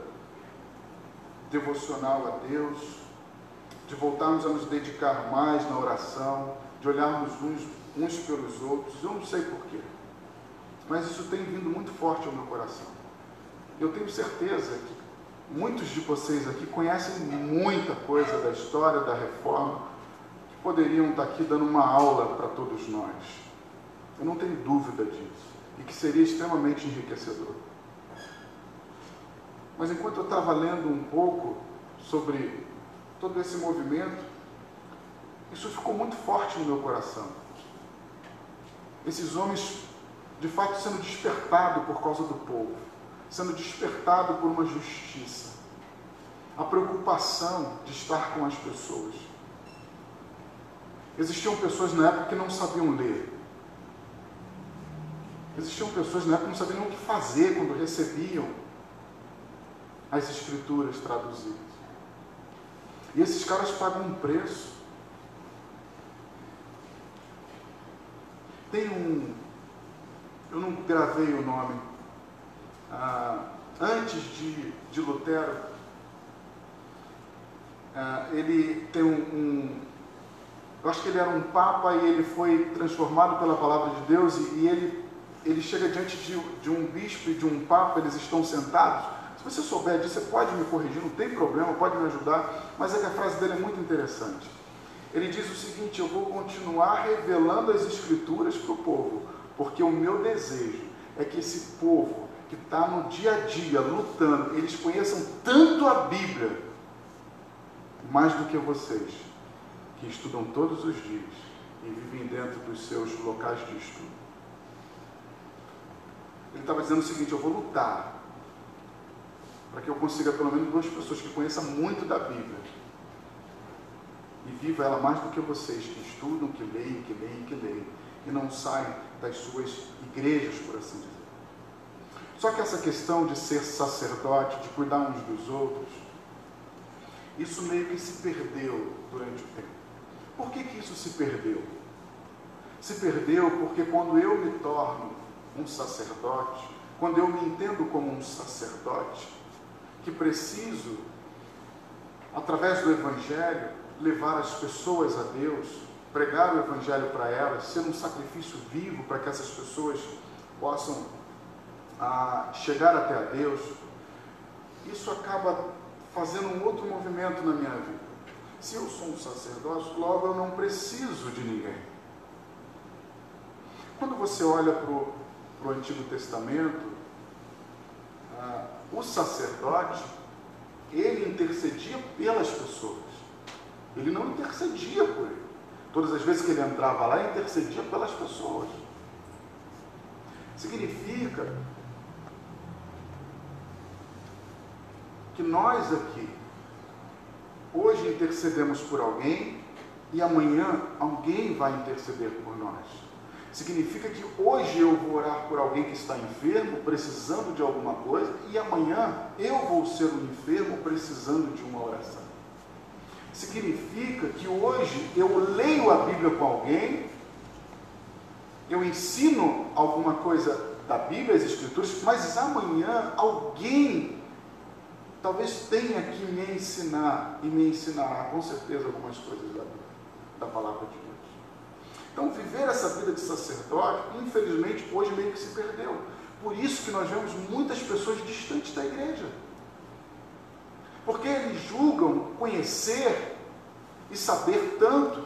devocional a Deus, de voltarmos a nos dedicar mais na oração, de olharmos uns pelos outros. Eu não sei porquê, mas isso tem vindo muito forte ao meu coração. Eu tenho certeza que muitos de vocês aqui conhecem muita coisa da história da Reforma, que poderiam estar aqui dando uma aula para todos nós. Eu não tenho dúvida disso, e que seria extremamente enriquecedor. Mas enquanto eu estava lendo um pouco sobre todo esse movimento, isso ficou muito forte no meu coração. Esses homens, de fato, sendo despertados por causa do povo, sendo despertados por uma justiça, a preocupação de estar com as pessoas. Existiam pessoas na época que não sabiam ler. Existiam pessoas na época que não sabiam nem o que fazer quando recebiam as Escrituras traduzidas. E esses caras pagam um preço. Tem eu não gravei o nome, antes de Lutero, ele tem eu acho que ele era um papa e ele foi transformado pela palavra de Deus, e ele chega diante de um bispo e de um papa, eles estão sentados. Se você souber disso, você pode me corrigir, não tem problema, pode me ajudar, mas a frase dele é muito interessante. Ele diz o seguinte: eu vou continuar revelando as Escrituras para o povo, porque o meu desejo é que esse povo que está no dia a dia lutando, eles conheçam tanto a Bíblia, mais do que vocês, que estudam todos os dias e vivem dentro dos seus locais de estudo. Ele estava dizendo o seguinte: eu vou lutar para que eu consiga pelo menos 2 pessoas que conheçam muito da Bíblia e viva ela mais do que vocês, que estudam, que leem, e não saem das suas igrejas, por assim dizer. Só que essa questão de ser sacerdote, de cuidar uns dos outros, isso meio que se perdeu durante o tempo. Por que isso se perdeu? Se perdeu porque quando eu me torno um sacerdote, quando eu me entendo como um sacerdote, que preciso, através do Evangelho, levar as pessoas a Deus, pregar o Evangelho para elas, ser um sacrifício vivo para que essas pessoas possam chegar até a Deus, isso acaba fazendo um outro movimento na minha vida. Se eu sou um sacerdote, logo eu não preciso de ninguém. Quando você olha para o Antigo Testamento, o sacerdote, ele intercedia pelas pessoas. Ele não intercedia por ele. Todas as vezes que ele entrava lá, ele intercedia pelas pessoas. Significa que nós aqui, hoje intercedemos por alguém, e amanhã alguém vai interceder por nós. Significa que hoje eu vou orar por alguém que está enfermo, precisando de alguma coisa, e amanhã eu vou ser um enfermo precisando de uma oração. Significa que hoje eu leio a Bíblia com alguém, eu ensino alguma coisa da Bíblia, as Escrituras, mas amanhã alguém talvez tenha que me ensinar, e me ensinará com certeza algumas coisas da palavra de Deus. Então, viver essa vida de sacerdote, infelizmente, hoje meio que se perdeu. Por isso que nós vemos muitas pessoas distantes da igreja. Porque eles julgam conhecer e saber tanto,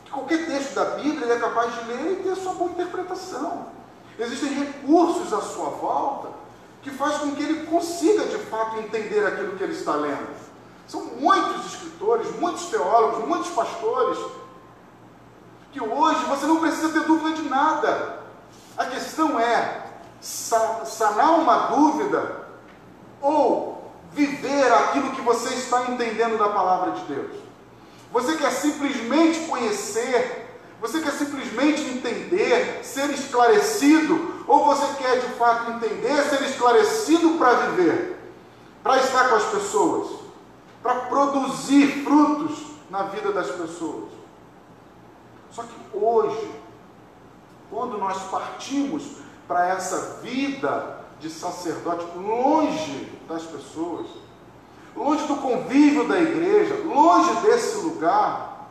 que qualquer texto da Bíblia ele é capaz de ler e ter a sua boa interpretação. Existem recursos à sua volta que faz com que ele consiga, de fato, entender aquilo que ele está lendo. São muitos escritores, muitos teólogos, muitos pastores, que hoje você não precisa ter dúvida de nada. A questão é sanar uma dúvida ou viver aquilo que você está entendendo da palavra de Deus. Você quer simplesmente conhecer, você quer simplesmente entender, ser esclarecido, ou você quer de fato entender, ser esclarecido para viver, para estar com as pessoas, para produzir frutos na vida das pessoas. Só que hoje, quando nós partimos para essa vida de sacerdote longe das pessoas, longe do convívio da igreja, longe desse lugar,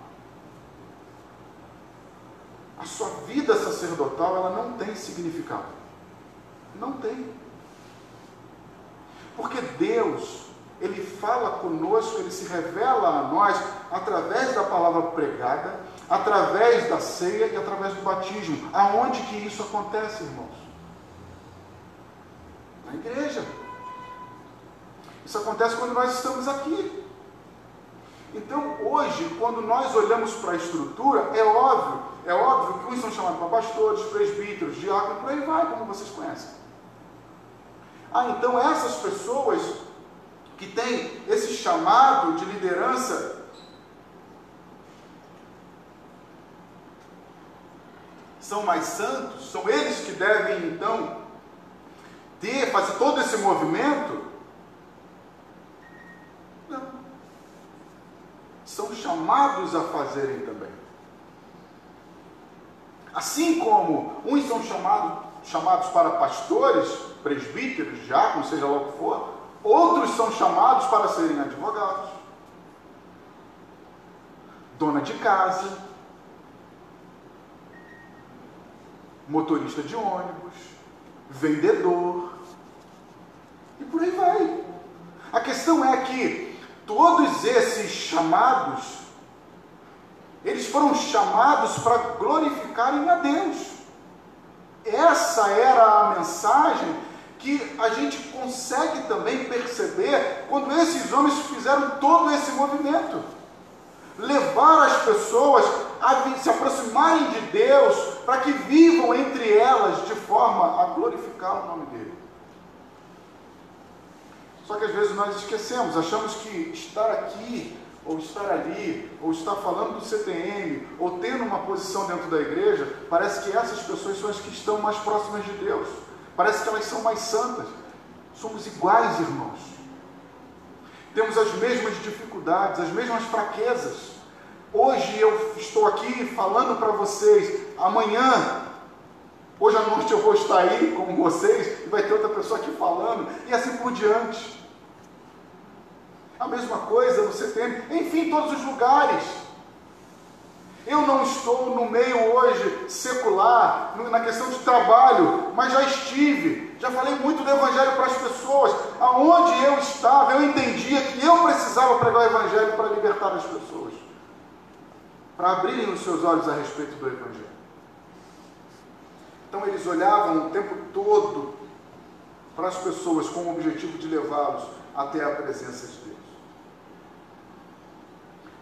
a sua vida sacerdotal ela não tem significado. Não tem. Porque Deus, Ele fala conosco, Ele se revela a nós através da palavra pregada, através da ceia e através do batismo. Aonde que isso acontece, irmãos? Na igreja. Isso acontece quando nós estamos aqui. Então, hoje, quando nós olhamos para a estrutura, é óbvio que uns são chamados para pastores, presbíteros, diáconos, por aí vai, como vocês conhecem. Então essas pessoas que têm esse chamado de liderança, são mais santos, são eles que devem então fazer todo esse movimento? Não. São chamados a fazerem também. Assim como uns são chamados para pastores, presbíteros, diáconos, seja lá o que for, outros são chamados para serem advogados, dona de casa, motorista de ônibus, vendedor, e por aí vai. A questão é que todos esses chamados, eles foram chamados para glorificarem a Deus. Essa era a mensagem que a gente consegue também perceber quando esses homens fizeram todo esse movimento. Levar as pessoas a se aproximarem de Deus para que vivam entre elas de forma a glorificar o nome dele. Só que às vezes nós esquecemos, achamos que estar aqui, ou estar ali, ou estar falando do CTM, ou tendo uma posição dentro da igreja, parece que essas pessoas são as que estão mais próximas de Deus. Parece que elas são mais santas. Somos iguais, irmãos. Temos as mesmas dificuldades, as mesmas fraquezas. Hoje eu estou aqui falando para vocês, amanhã, hoje à noite eu vou estar aí com vocês, e vai ter outra pessoa aqui falando, e assim por diante. A mesma coisa no CTM, enfim, em todos os lugares. Eu não estou no meio hoje secular, na questão de trabalho, mas já estive, já falei muito do Evangelho para as pessoas. Aonde eu estava, eu entendia que eu precisava pregar o Evangelho para libertar as pessoas, para abrirem os seus olhos a respeito do Evangelho. Então eles olhavam o tempo todo para as pessoas com o objetivo de levá-los até a presença de Deus.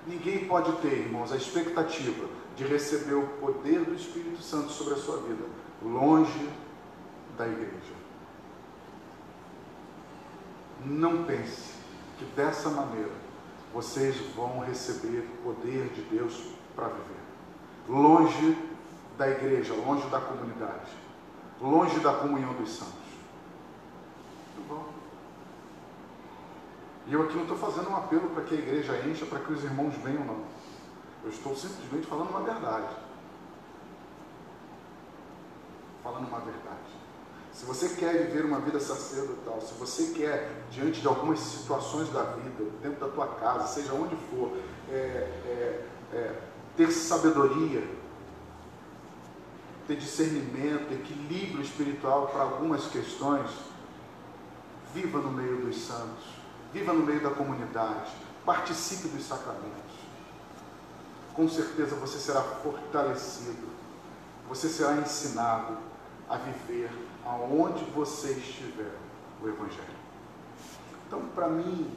Ninguém pode ter, irmãos, a expectativa de receber o poder do Espírito Santo sobre a sua vida longe da igreja. Não pense que dessa maneira vocês vão receber o poder de Deus para viver longe da igreja, longe da comunidade, longe da comunhão dos santos. Não vão. E eu aqui não estou fazendo um apelo para que a igreja encha, para que os irmãos venham, não. Eu estou simplesmente falando uma verdade. Falando uma verdade. Se você quer viver uma vida sacerdotal, se você quer, diante de algumas situações da vida, dentro da tua casa, seja onde for, ter sabedoria, ter discernimento, equilíbrio espiritual para algumas questões, viva no meio dos santos, viva no meio da comunidade, participe dos sacramentos. Com certeza você será fortalecido, você será ensinado a viver aonde você estiver o Evangelho. Então, para mim,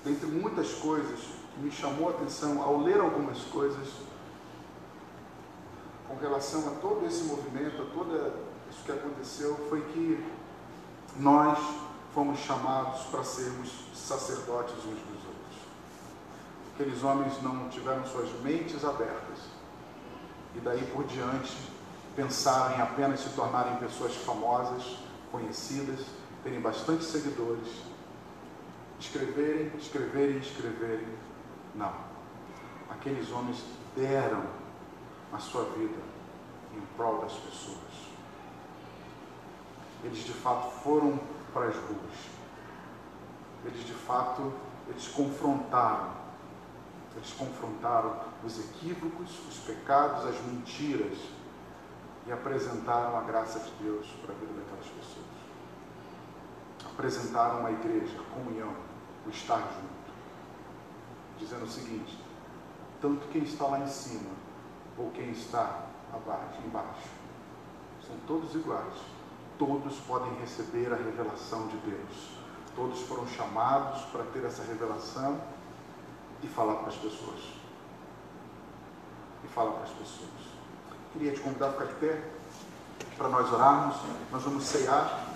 dentre muitas coisas que me chamou a atenção ao ler algumas coisas com relação a todo esse movimento, a todo isso que aconteceu, foi que nós fomos chamados para sermos sacerdotes uns dos outros. Aqueles homens não tiveram suas mentes abertas e daí por diante pensaram em apenas se tornarem pessoas famosas, conhecidas, terem bastante seguidores, escreverem. Não. Aqueles homens deram a sua vida em prol das pessoas. Eles de fato foram para as ruas. Eles de fato, eles confrontaram os equívocos, os pecados, as mentiras e apresentaram a graça de Deus para a vida daquelas pessoas. Apresentaram a igreja, a comunhão, o estar junto, dizendo o seguinte: tanto quem está lá em cima ou quem está embaixo, são todos iguais. Todos podem receber a revelação de Deus. Todos foram chamados para ter essa revelação e falar para as pessoas. Queria te convidar a ficar de pé para nós orarmos. Nós vamos cear.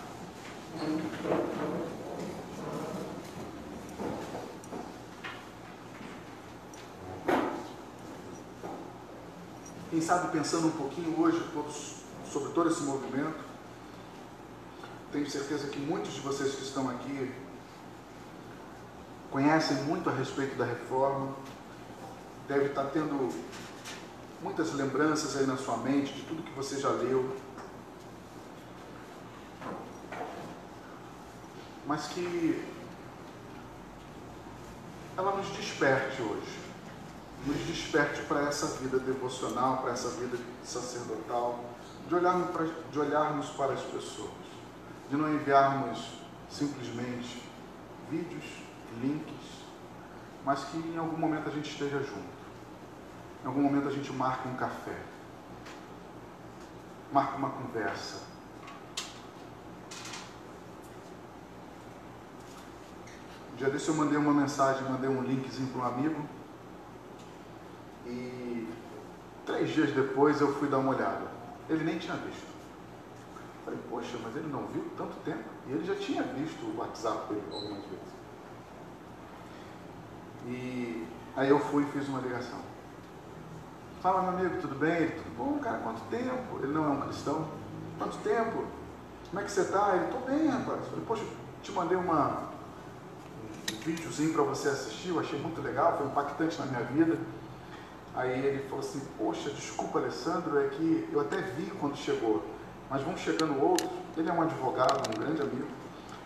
Quem sabe pensando um pouquinho hoje sobre todo esse movimento, tenho certeza que muitos de vocês que estão aqui conhecem muito a respeito da reforma, deve estar tendo muitas lembranças aí na sua mente de tudo que você já leu, mas que ela nos desperte hoje, nos desperte para essa vida devocional, para essa vida sacerdotal, de olharmos para as pessoas, de não enviarmos simplesmente vídeos, links, mas que em algum momento a gente esteja junto. Em algum momento a gente marque um café, marque uma conversa. Um dia desse eu mandei uma mensagem, mandei um linkzinho para um amigo e 3 dias depois eu fui dar uma olhada. Ele nem tinha visto. Falei, poxa, mas ele não viu tanto tempo. E ele já tinha visto o WhatsApp dele algumas vezes. E aí eu fui e fiz uma ligação. Fala, meu amigo, tudo bem? Ele, tudo bom, cara, quanto tempo? Ele não é um cristão. Quanto tempo? Como é que você está? Ele, tô bem, rapaz. Eu falei, poxa, te mandei um videozinho para você assistir, eu achei muito legal, foi impactante na minha vida. Aí ele falou assim, poxa, desculpa, Alessandro, é que eu até vi quando chegou, mas vão chegando outros. Ele é um advogado, um grande amigo.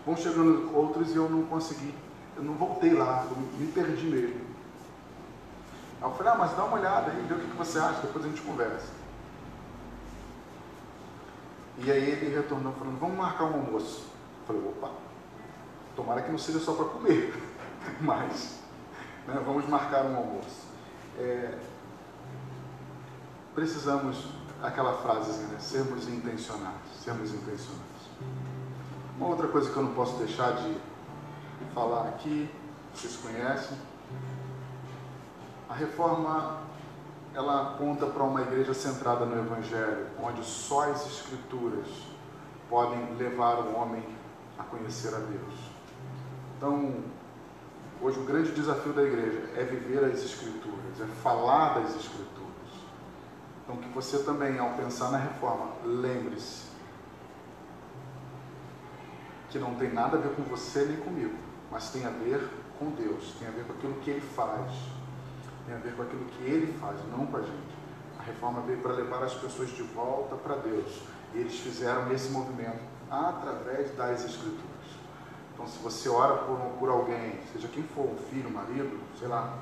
Vão chegando outros e eu não consegui, eu não voltei lá, eu me perdi mesmo. Aí eu falei, mas dá uma olhada aí, vê o que você acha, depois a gente conversa. E aí ele retornou falando, vamos marcar um almoço. Eu falei, opa, tomara que não seja só para comer, mas né, vamos marcar um almoço. Precisamos, aquela frasezinha, né, sermos intencionados. Uma outra coisa que eu não posso deixar de falar aqui, vocês conhecem, a reforma, ela aponta para uma igreja centrada no Evangelho, onde só as Escrituras podem levar o homem a conhecer a Deus. Então, hoje o grande desafio da igreja é viver as Escrituras, é falar das Escrituras. Então que você também, ao pensar na reforma, lembre-se que não tem nada a ver com você nem comigo, mas tem a ver com Deus, tem a ver com aquilo que Ele faz, tem a ver com aquilo que Ele faz, não com a gente. A reforma veio para levar as pessoas de volta para Deus, e eles fizeram esse movimento através das Escrituras. Então, se você ora por alguém, seja quem for, um filho, um marido, sei lá,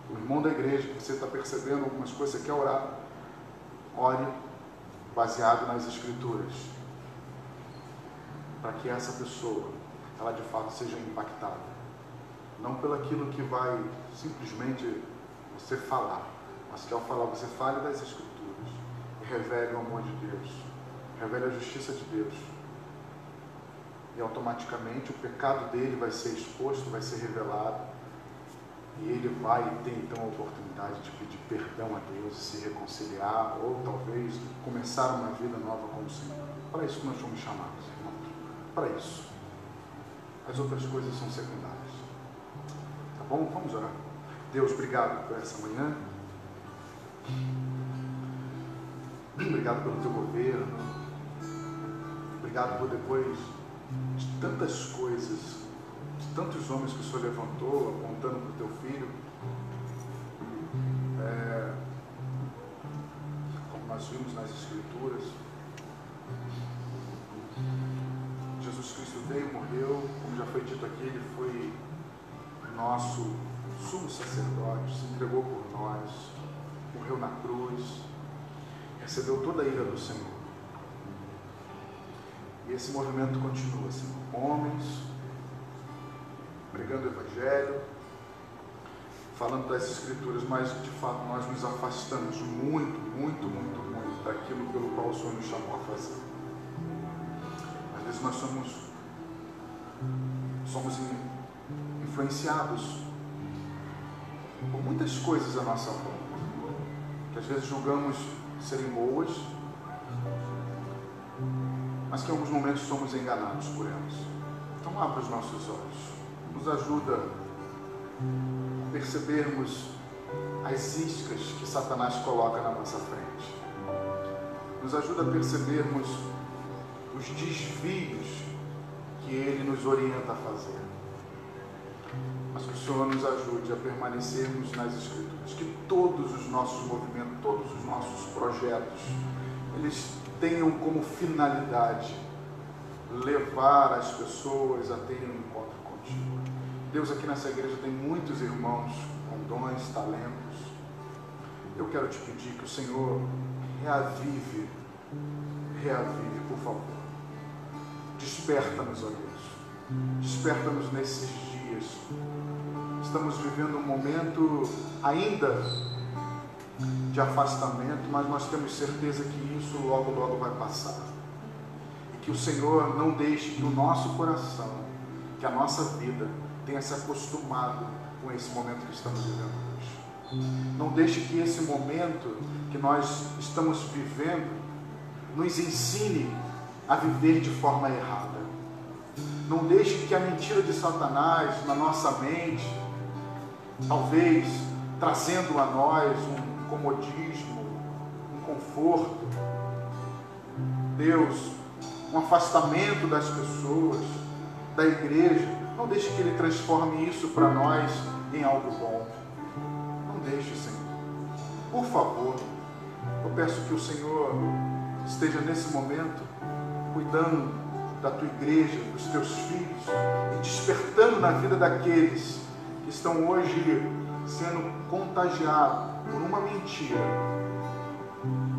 o irmão da igreja, que você está percebendo algumas coisas, você quer orar, ore baseado nas Escrituras, para que essa pessoa, ela de fato seja impactada, não pelo aquilo que vai simplesmente você falar, mas que ao falar você fale das Escrituras e revele o amor de Deus, revele a justiça de Deus, e automaticamente o pecado dele vai ser exposto, vai ser revelado, e ele vai ter então a oportunidade de pedir perdão a Deus, se reconciliar, ou talvez começar uma vida nova com o Senhor. Para isso que nós somos chamados, irmãos. Para isso. As outras coisas são secundárias. Tá bom? Vamos orar. Deus, obrigado por essa manhã. Obrigado pelo teu governo. Obrigado por depois de tantas coisas, de tantos homens que o Senhor levantou, apontando para o teu filho, como nós vimos nas Escrituras. Jesus Cristo veio, morreu, como já foi dito aqui, Ele foi nosso sumo sacerdote, se entregou por nós, morreu na cruz, recebeu toda a ira do Senhor. E esse movimento continua, Senhor. Homens pregando o Evangelho, falando das Escrituras, mas de fato nós nos afastamos muito daquilo pelo qual o Senhor nos chamou a fazer. Às vezes nós somos influenciados por muitas coisas à nossa volta, que às vezes julgamos serem boas, mas que em alguns momentos somos enganados por elas. Então abra os nossos olhos, nos ajuda a percebermos as iscas que Satanás coloca na nossa frente, nos ajuda a percebermos os desvios que ele nos orienta a fazer, mas que o Senhor nos ajude a permanecermos nas Escrituras, que todos os nossos movimentos, todos os nossos projetos, eles tenham como finalidade levar as pessoas a terem um encontro contigo. Deus, aqui nessa igreja tem muitos irmãos com dons, talentos. Eu quero te pedir que o Senhor reavive, por favor. Desperta-nos, ó Deus. Desperta-nos nesses dias. Estamos vivendo um momento ainda de afastamento, mas nós temos certeza que isso logo vai passar. E que o Senhor não deixe que o nosso coração, que a nossa vida tenha se acostumado com esse momento que estamos vivendo hoje. Não deixe que esse momento que nós estamos vivendo nos ensine a viver de forma errada. Não deixe que a mentira de Satanás na nossa mente, talvez trazendo a nós um comodismo, um conforto, Deus, um afastamento das pessoas, da igreja, não deixe que Ele transforme isso para nós em algo bom. Não deixe, Senhor. Por favor, eu peço que o Senhor esteja nesse momento cuidando da tua igreja, dos teus filhos, e despertando na vida daqueles que estão hoje sendo contagiados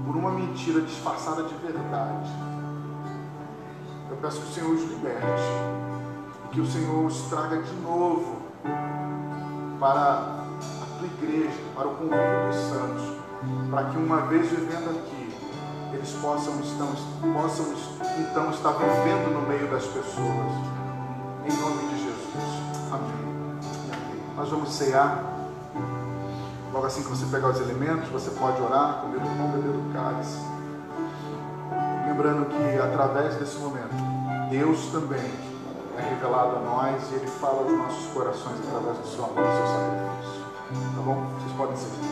por uma mentira disfarçada de verdade. Eu peço que o Senhor os liberte, que o Senhor os traga de novo para a tua igreja, para o convívio dos santos, para que uma vez vivendo aqui, eles possam então estar vivendo no meio das pessoas, em nome de Jesus. Amém. Nós vamos cear. Logo assim que você pegar os elementos, você pode orar, comer do pão, beber do cálice. Lembrando que através desse momento, Deus também é revelado a nós e Ele fala aos nossos corações através do seu amor e do seu sacrifício. Tá bom? Vocês podem seguir.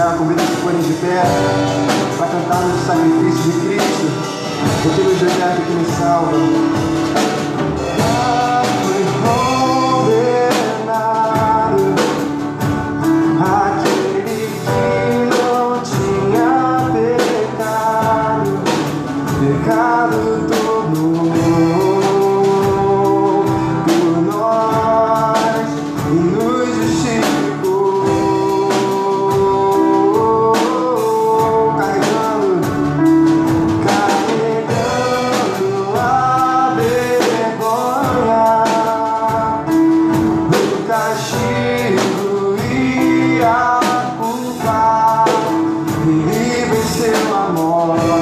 já convido a se porem de pé para cantarmos o sacrifício de Cristo, porque nos liberta que nos salva. Fui condenado, aquele que não tinha pecado tornou por nós e nos justificou, carregando a vergonha, o castigo e a culpa, e venceu a morte.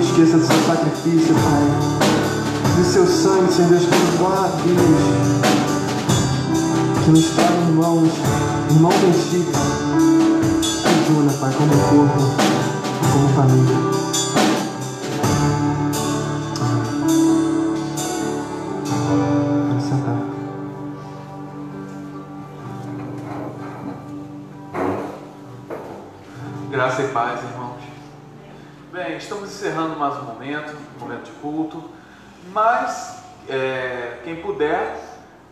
Esqueça do seu sacrifício, Pai, do seu sangue, Senhor Deus, que nos guarda, que nos faz irmãos em Ti. Nos una, Pai, como corpo, como família. Pode sentar. Graça e paz, irmãos. Bem, estamos encerrando mais um momento de culto, mas quem puder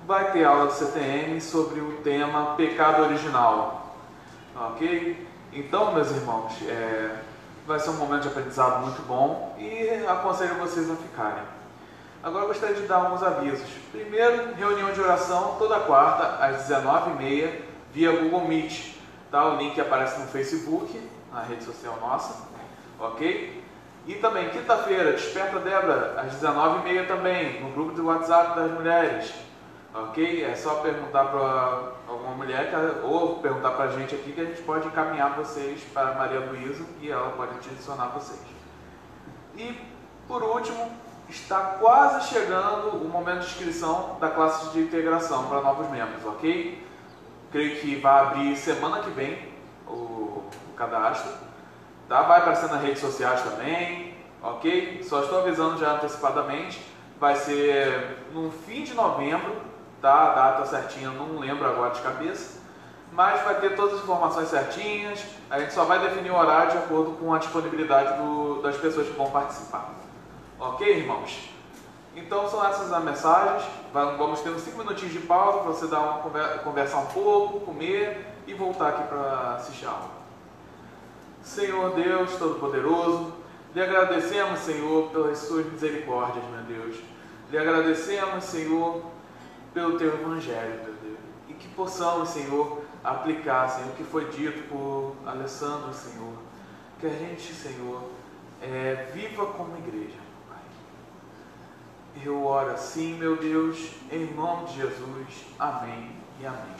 vai ter aula do CTM sobre o tema pecado original, ok? Então, meus irmãos, vai ser um momento de aprendizado muito bom e aconselho vocês a ficarem. Agora eu gostaria de dar alguns avisos. Primeiro, reunião de oração toda quarta às 19h30 via Google Meet, tá? O link aparece no Facebook, na rede social nossa. Ok? E também, quinta-feira, Desperta Débora, às 19h30 também, no grupo do WhatsApp das mulheres. Ok? É só perguntar para alguma mulher ou perguntar para a gente aqui que a gente pode encaminhar vocês para a Maria Luísa e ela pode adicionar vocês. E, por último, está quase chegando o momento de inscrição da classe de integração para novos membros, ok? Creio que vai abrir semana que vem o cadastro. Tá? Vai aparecer nas redes sociais também, ok? Só estou avisando já antecipadamente, vai ser no fim de novembro, tá? A data certinha eu não lembro agora de cabeça, mas vai ter todas as informações certinhas, a gente só vai definir o horário de acordo com a disponibilidade das pessoas que vão participar. Ok, irmãos? Então são essas as mensagens, vamos ter uns 5 minutinhos de pausa para você dar conversar um pouco, comer e voltar aqui para assistir a aula. Senhor Deus Todo-Poderoso, lhe agradecemos, Senhor, pelas suas misericórdias, meu Deus. Lhe agradecemos, Senhor, pelo teu evangelho, meu Deus. E que possamos, Senhor, aplicar, Senhor, o que foi dito por Alessandro, Senhor. Que a gente, Senhor, viva como igreja, Pai. Eu oro assim, meu Deus, em nome de Jesus. Amém e amém.